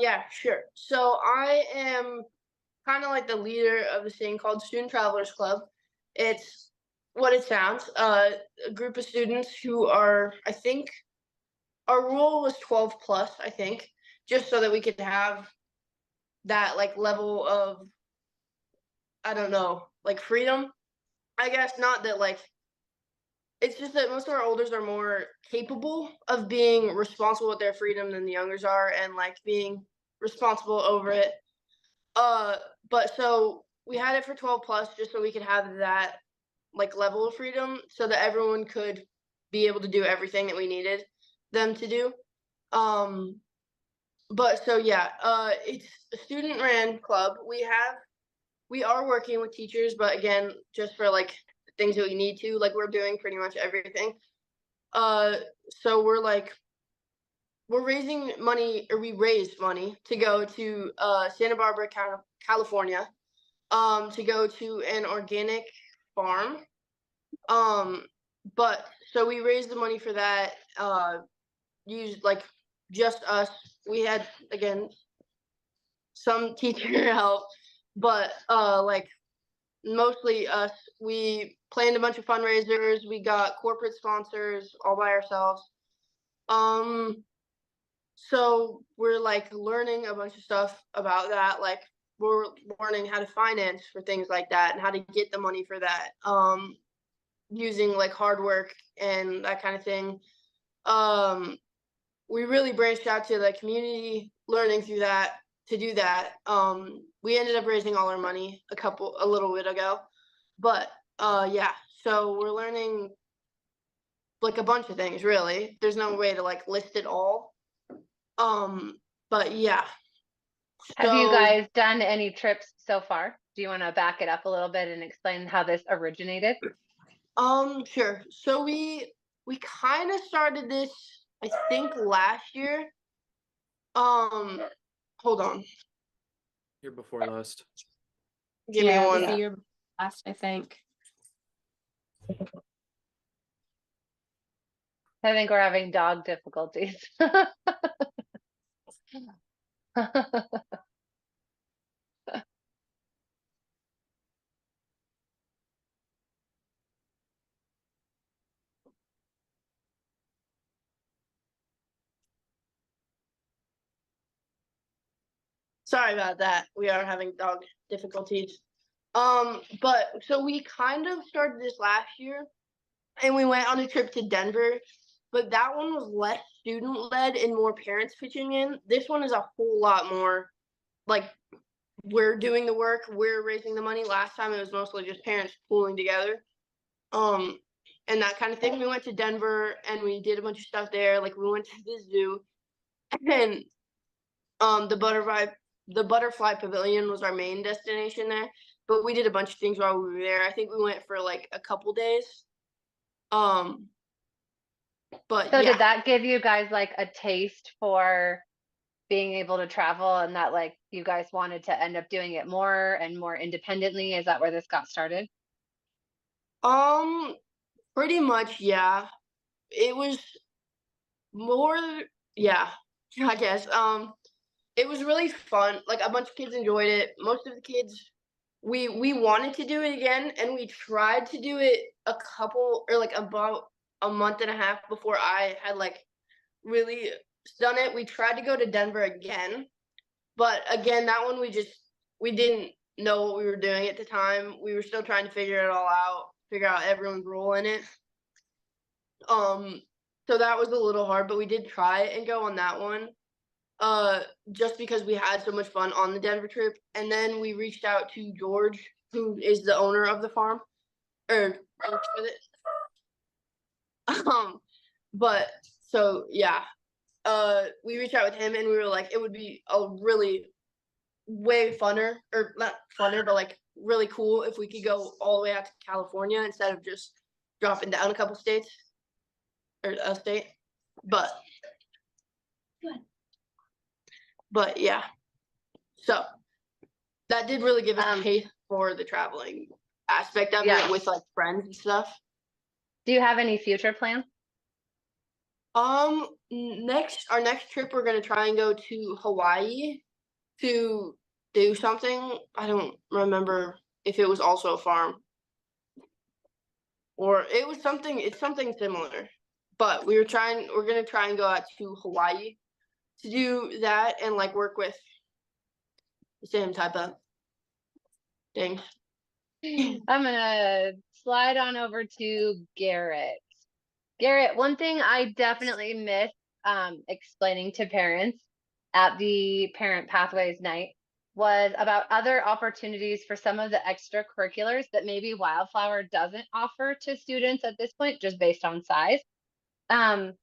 Yeah, sure. So I am kind of like the leader of this thing called Student Travelers Club. It's what it sounds. A group of students who are, I think, our rule was 12 plus, I think, just so that we could have that like level of, I don't know, like freedom. I guess not that like, it's just that most of our olders are more capable of being responsible with their freedom than the youngers are, and like being responsible over it. But so we had it for 12 plus just so we could have that like level of freedom so that everyone could be able to do everything that we needed them to do. But so yeah, it's a student ran club. We are working with teachers, but again, just for like things that we need to, like we're doing pretty much everything. So we're raising money, or we raised money to go to Santa Barbara, California, to go to an organic farm. But so we raised the money for that, used like just us. We had, again, some teacher help, but like mostly us. We planned a bunch of fundraisers. We got corporate sponsors all by ourselves. So we're like learning a bunch of stuff about that. Like we're learning how to finance for things like that and how to get the money for that. Using like hard work and that kind of thing. We really branched out to the community learning through that to do that. We ended up raising all our money a little bit ago, but yeah, so we're learning like a bunch of things really. There's no way to like list it all. But yeah. Have you So, guys done any trips so far? Do you want to back it up a little bit and explain how this originated? sure. So we kind of started this, I think, last year. Hold on. Year before last. Give me It was one. the year last, I think. I think we're having dog difficulties. Sorry about that. We are having dog difficulties. But so we kind of started this last year, and we went on a trip to Denver, but that one was less student led and more parents pitching in. This one is a whole lot more like we're doing the work, we're raising the money. Last time it was mostly just parents pooling together. And that kind of thing. We went to Denver and we did a bunch of stuff there. Like we went to the zoo, and the butterfly pavilion was our main destination there. But we did a bunch of things while we were there. I think we went for like a couple days. But So yeah. did that give you guys like a taste for being able to travel, and that like you guys wanted to end up doing it more and more independently? Is that where this got started? Pretty much, yeah. It was more, yeah, I guess. It was really fun. Like a bunch of kids enjoyed it. Most of the kids, we wanted to do it again, and we tried to do it about a month and a half before I had like really done it. We tried to go to Denver again, but again, that one we didn't know what we were doing at the time. We were still trying to figure it all out, figure out everyone's role in it. So that was a little hard, but we did try and go on that one. just because we had so much fun on the Denver trip. And then we reached out to George, who is the owner of the farm, or works with it. But so yeah, we reached out with him and we were like, it would be a really way funner, or not funner, but like really cool if we could go all the way out to California instead of just dropping down a couple states or a state. But yeah, so that did really give us a taste for the traveling aspect of Yeah. it with like friends and stuff. Do you have any future plans? Our next trip we're gonna try and go to Hawaii to do something. I don't remember if it was also a farm or it was something. It's something similar, but we're gonna try and go out to Hawaii to do that and like work with the same type of things. I'm gonna slide on over to Garrett. Garrett, one thing I definitely miss explaining to parents at the Parent Pathways Night was about other opportunities for some of the extracurriculars that maybe WyldFlower doesn't offer to students at this point, just based on size and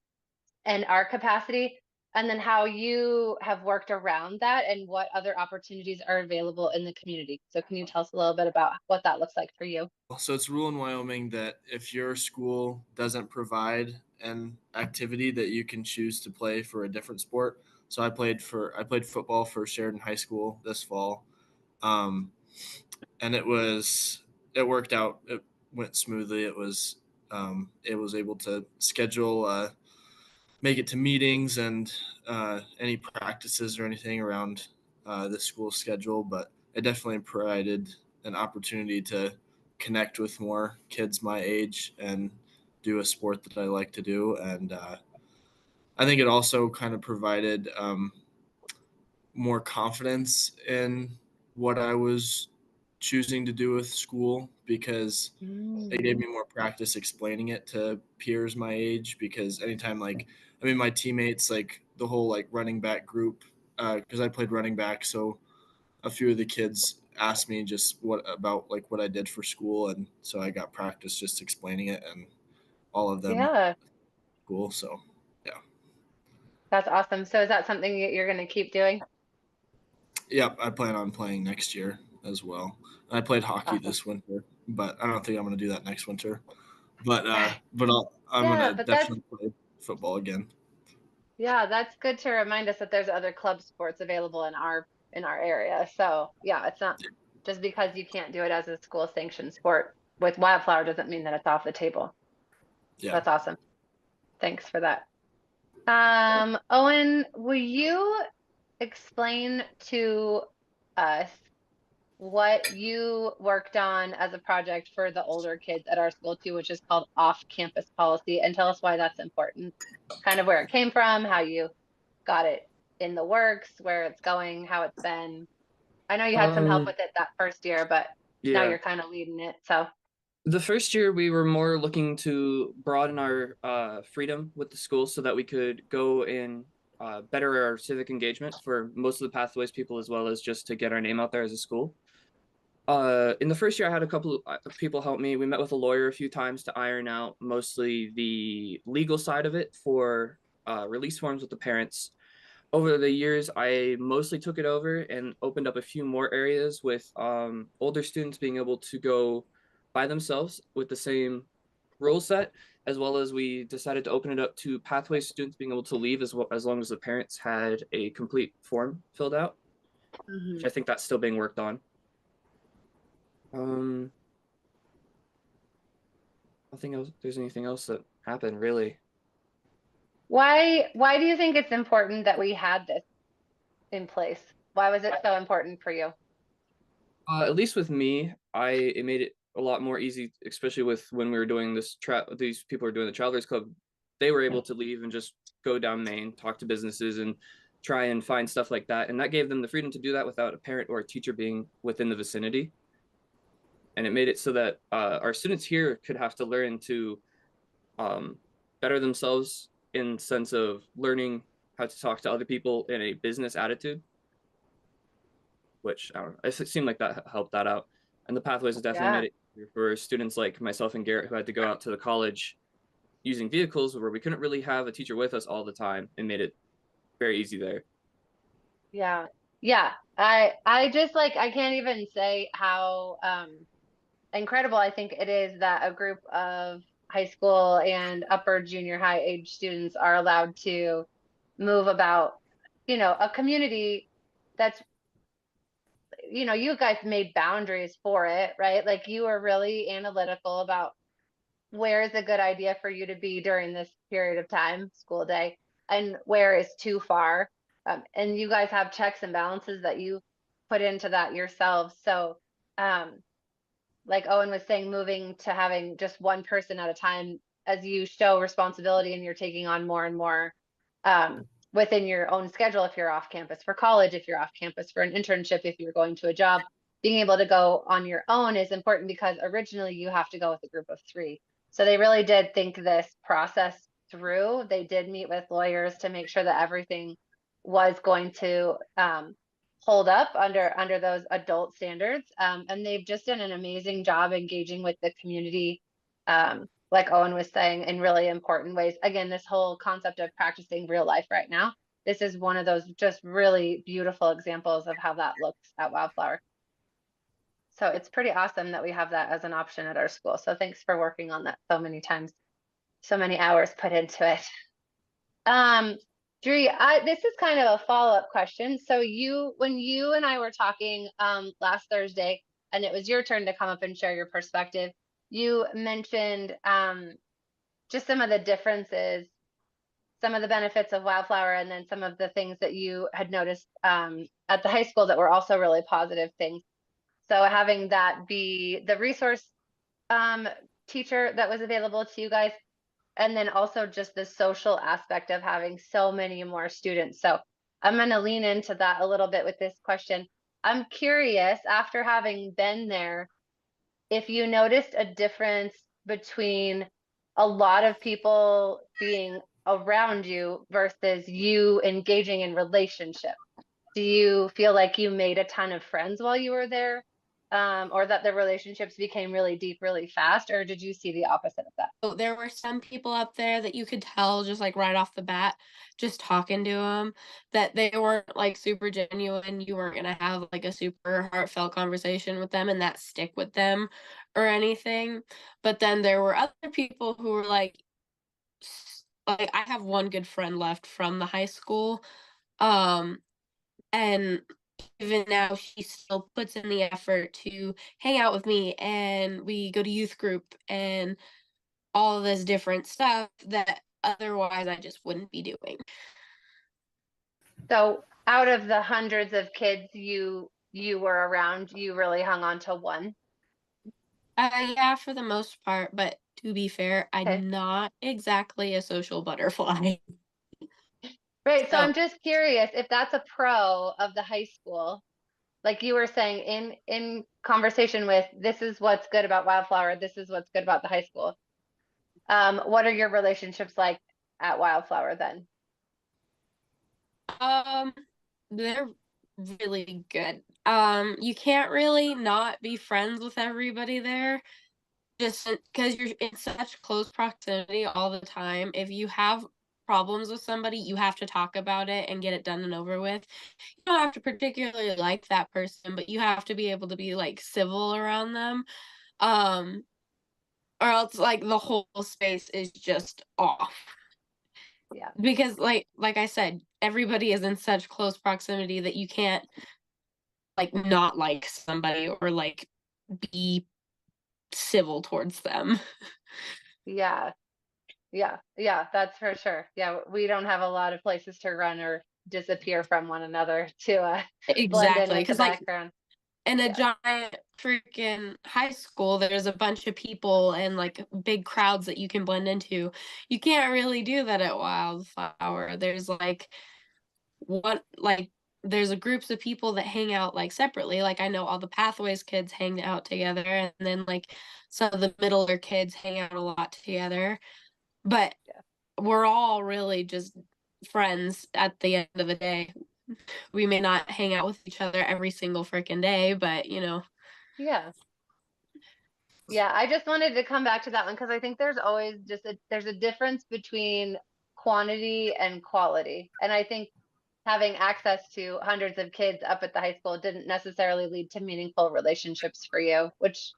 our capacity, and then how you have worked around that and what other opportunities are available in the community. So can you tell us a little bit about what that looks like for you? So it's a rule in Wyoming that if your school doesn't provide an activity that you can choose to play for a different sport. So I played football for Sheridan High School this fall. And it worked out. It went smoothly. It was able to schedule, make it to meetings and any practices or anything around the school schedule, but it definitely provided an opportunity to connect with more kids my age and do a sport that I like to do. And I think it also kind of provided more confidence in what I was choosing to do with school because they gave me more practice explaining it to peers my age. Because anytime, my teammates, like the whole like running back group, because I played running back, so a few of the kids asked me just what I did for school, and so I got practice just explaining it, and all of them Yeah, school. So yeah, that's awesome. So is that something that you're going to keep doing? yep, I plan on playing next year as well. I played hockey Awesome. this winter, but I don't think I'm going to do that next winter. But I'm Yeah, gonna but that's definitely play football again. yeah, that's good to remind us that there's other club sports available in our area. So yeah, it's not just because you can't do it as a school sanctioned sport with WyldFlower doesn't mean that it's off the table. Yeah. That's awesome. Thanks for that. Owen, will you explain to us what you worked on as a project for the older kids at our school too, which is called off-campus policy, and tell us why that's important, kind of where it came from, how you got it in the works, where it's going, how it's been. I know you had some help with it that first year, but now Yeah. you're kind of leading it. So The first year, we were more looking to broaden our freedom with the school so that we could go and better our civic engagement for most of the Pathways people, as well as just to get our name out there as a school. In the first year, I had a couple of people help me. We met with a lawyer a few times to iron out mostly the legal side of it for release forms with the parents. Over the years, I mostly took it over and opened up a few more areas with older students being able to go by themselves with the same rule set, as well as we decided to open it up to pathway students being able to leave as long as the parents had a complete form filled out, which I think that's still being worked on. I don't think there's anything else that happened really. why do you think it's important that we had this in place? Why was it so important for you? At least with me, it made it a lot more easy, especially with when we were doing this these people were doing the Travelers Club. They were able to leave and just go down Main, talk to businesses, and try and find stuff like that. And that gave them the freedom to do that without a parent or a teacher being within the vicinity. And it made it so that our students here could have to learn to better themselves in sense of learning how to talk to other people in a business attitude, which I don't know, it seemed like that helped that out. And the pathways has definitely Yeah. made it easier for students like myself and Garrett who had to go out to the college using vehicles where we couldn't really have a teacher with us all the time, and made it very easy there. Yeah. Yeah. I just like I can't even say how incredible I think it is that a group of high school and upper junior high age students are allowed to move about, a community that's, you guys made boundaries for it, right? Like you were really analytical about where is a good idea for you to be during this period of time, school day, and where is too far. And you guys have checks and balances that you put into that yourselves. So, like Owen was saying, moving to having just one person at a time as you show responsibility and you're taking on more and more within your own schedule. If you're off campus for college, if you're off campus for an internship, if you're going to a job, being able to go on your own is important because originally you have to go with a group of 3. So they really did think this process through. They did meet with lawyers to make sure that everything was going to hold up under those adult standards. And they've just done an amazing job engaging with the community, like Owen was saying, in really important ways. Again, this whole concept of practicing real life right now, this is one of those just really beautiful examples of how that looks at WyldFlower. So it's pretty awesome that we have that as an option at our school. So thanks for working on that so many times, so many hours put into it. Dree, this is kind of a follow-up question. So when you and I were talking last Thursday, and it was your turn to come up and share your perspective, you mentioned just some of the differences, some of the benefits of WyldFlower, and then some of the things that you had noticed at the high school that were also really positive things. So having that be the resource teacher that was available to you guys, and then also just the social aspect of having so many more students. So I'm going to lean into that a little bit with this question. I'm curious, after having been there, if you noticed a difference between a lot of people being around you versus you engaging in relationship. Do you feel like you made a ton of friends while you were there? Or that the relationships became really deep really fast, or did you see the opposite of that? So there were some people up there that you could tell just like right off the bat, just talking to them, that they weren't like super genuine. You weren't gonna have like a super heartfelt conversation with them and that stick with them or anything. But then there were other people who were like I have one good friend left from the high school. Um and even now she still puts in the effort to hang out with me, and we go to youth group and all this different stuff that otherwise I just wouldn't be doing. So out of the hundreds of kids you were around, you really hung on to one. Yeah, for the most part, but to be fair, Okay. I'm not exactly a social butterfly. Right. So So I'm just curious if that's a pro of the high school. Like you were saying in conversation with, this is what's good about WyldFlower, this is what's good about the high school. What are your relationships like at WyldFlower then? they're really good. You can't really not be friends with everybody there, just because you're in such close proximity all the time. If you have problems with somebody, you have to talk about it and get it done and over with. You don't have to particularly like that person, but you have to be able to be like civil around them. Um, or else like the whole space is just off. Yeah. Because like I said, everybody is in such close proximity that you can't like not like somebody or like be civil towards them. Yeah. Yeah. Yeah. That's for sure. Yeah. We don't have a lot of places to run or disappear from one another to blend in Exactly, with the because like background. in a Yeah. giant freaking high school, there's a bunch of people and like big crowds that you can blend into. You can't really do that at WyldFlower. There's like what like there's a groups of people that hang out like separately. Like I know all the pathways kids hang out together, and then like some of the middler kids hang out a lot together. But Yeah. we're all really just friends at the end of the day. We may not hang out with each other every single freaking day, but you know. Yeah. Yeah, I just wanted to come back to that one because I think there's always there's a difference between quantity and quality. And I think having access to hundreds of kids up at the high school didn't necessarily lead to meaningful relationships for you, which,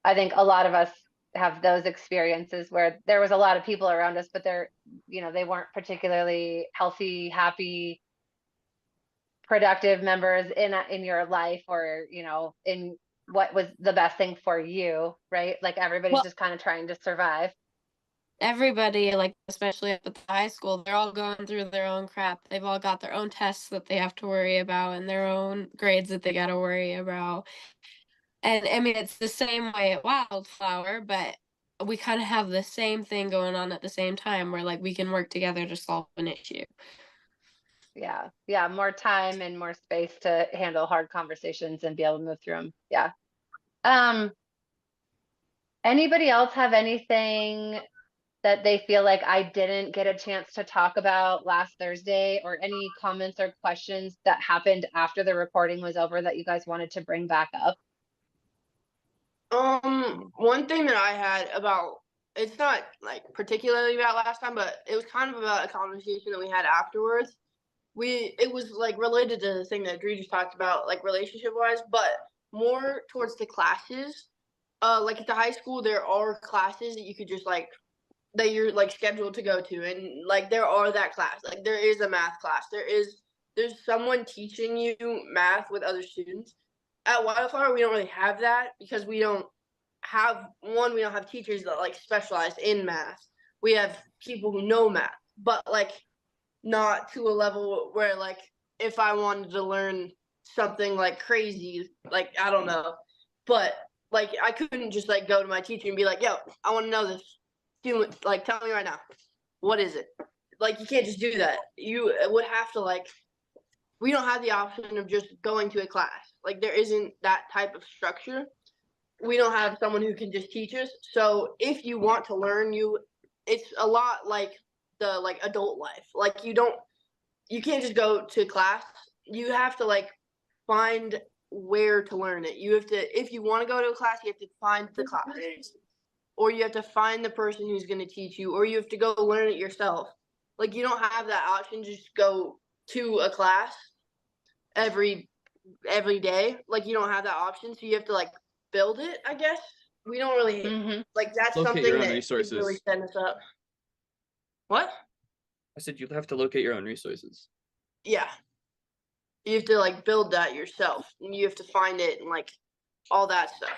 I think a lot of us have those experiences where there was a lot of people around us, but they weren't particularly healthy, happy, productive members in your life, or in what was the best thing for you, right? Like everybody's Well, just kind of trying to survive. everybody, like especially up at the high school, they're all going through their own crap. They've all got their own tests that they have to worry about and their own grades that they got to worry about. And I mean, it's the same way at WyldFlower, but we kind of have the same thing going on at the same time where like we can work together to solve an issue. Yeah, more time and more space to handle hard conversations and be able to move through them. Yeah. Anybody else have anything that they feel like I didn't get a chance to talk about last Thursday, or any comments or questions that happened after the recording was over that you guys wanted to bring back up? One thing that I had about, it's not like particularly about last time, but it was kind of about a conversation that we had afterwards. It was like related to the thing that Drew just talked about, like relationship wise, but more towards the classes. Like at the high school, there are classes that you could just like, that you're like scheduled to go to, and like there are that class, like there is a math class, there's someone teaching you math with other students. At WyldFlower, we don't really have that because we don't have teachers that like specialize in math. We have people who know math, but like not to a level where like if I wanted to learn something like crazy, like I don't know, but like I couldn't just like go to my teacher and be like, yo, I want to know this. Like tell me right now, what is it? Like you can't just do that. You would have to like, we don't have the option of just going to a class. Like there isn't that type of structure. We don't have someone who can just teach us. So if you want to learn, it's a lot like the like adult life. Like you can't just go to class. You have to like find where to learn it. You have to, if you want to go to a class, you have to find the class, or you have to find the person who's going to teach you, or you have to go learn it yourself. Like you don't have that option. Just go to a class every day. Like you don't have that option. So you have to like build it, I guess. We don't really like, that's Locate something your own that resources. really set us up. What? I said you'll have to locate your own resources. Yeah. You have to like build that yourself, and you have to find it and like all that stuff.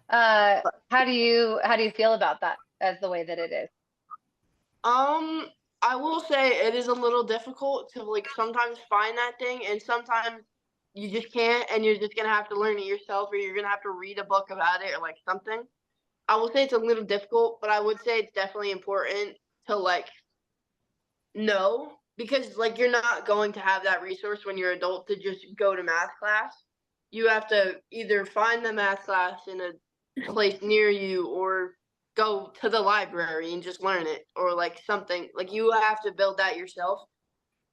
How do you feel about that as the way that it is? I will say it is a little difficult to like sometimes find that thing, and sometimes you just can't, and you're just gonna have to learn it yourself, or you're gonna have to read a book about it or like something. I will say it's a little difficult, but I would say it's definitely important to like know, because like you're not going to have that resource when you're adult to just go to math class. You have to either find the math class in a place near you, or go to the library and just learn it, or like something like you have to build that yourself.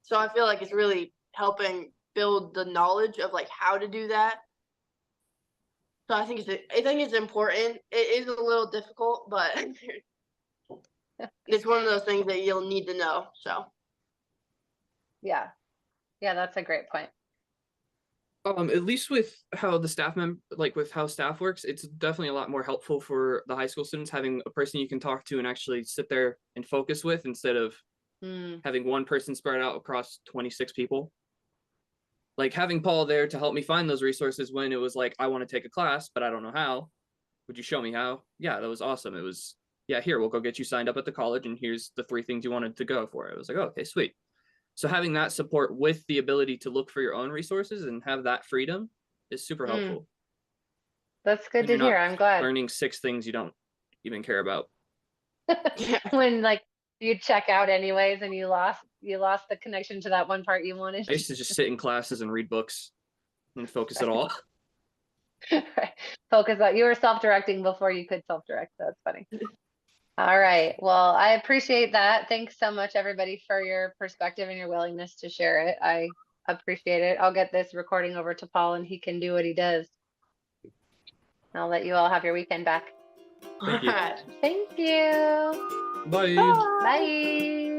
So I feel like it's really helping build the knowledge of like how to do that. So I think it's important. It is a little difficult, but it's one of those things that you'll need to know. So Yeah, that's a great point. At least with how the with how staff works, it's definitely a lot more helpful for the high school students having a person you can talk to and actually sit there and focus with, instead of having one person spread out across 26 people. Like having Paul there to help me find those resources when it was like, I want to take a class, but I don't know how. Would you show me how? Yeah, that was awesome. It was, yeah, here, we'll go get you signed up at the college, and here's the 3 things you wanted to go for. It was like, oh, okay, sweet. So having that support with the ability to look for your own resources and have that freedom is super helpful. That's good to hear. I'm glad. Learning 6 things you don't even care about. When like you check out anyways and you lost the connection to that one part you wanted. I used to just sit in classes and read books and focus it all. Right. Focus on, you were self-directing before you could self-direct, so it's funny. All right. Well, I appreciate that. Thanks so much, everybody, for your perspective and your willingness to share it. I appreciate it. I'll get this recording over to Paul and he can do what he does. I'll let you all have your weekend back. Thank you. Thank you. Bye. Bye.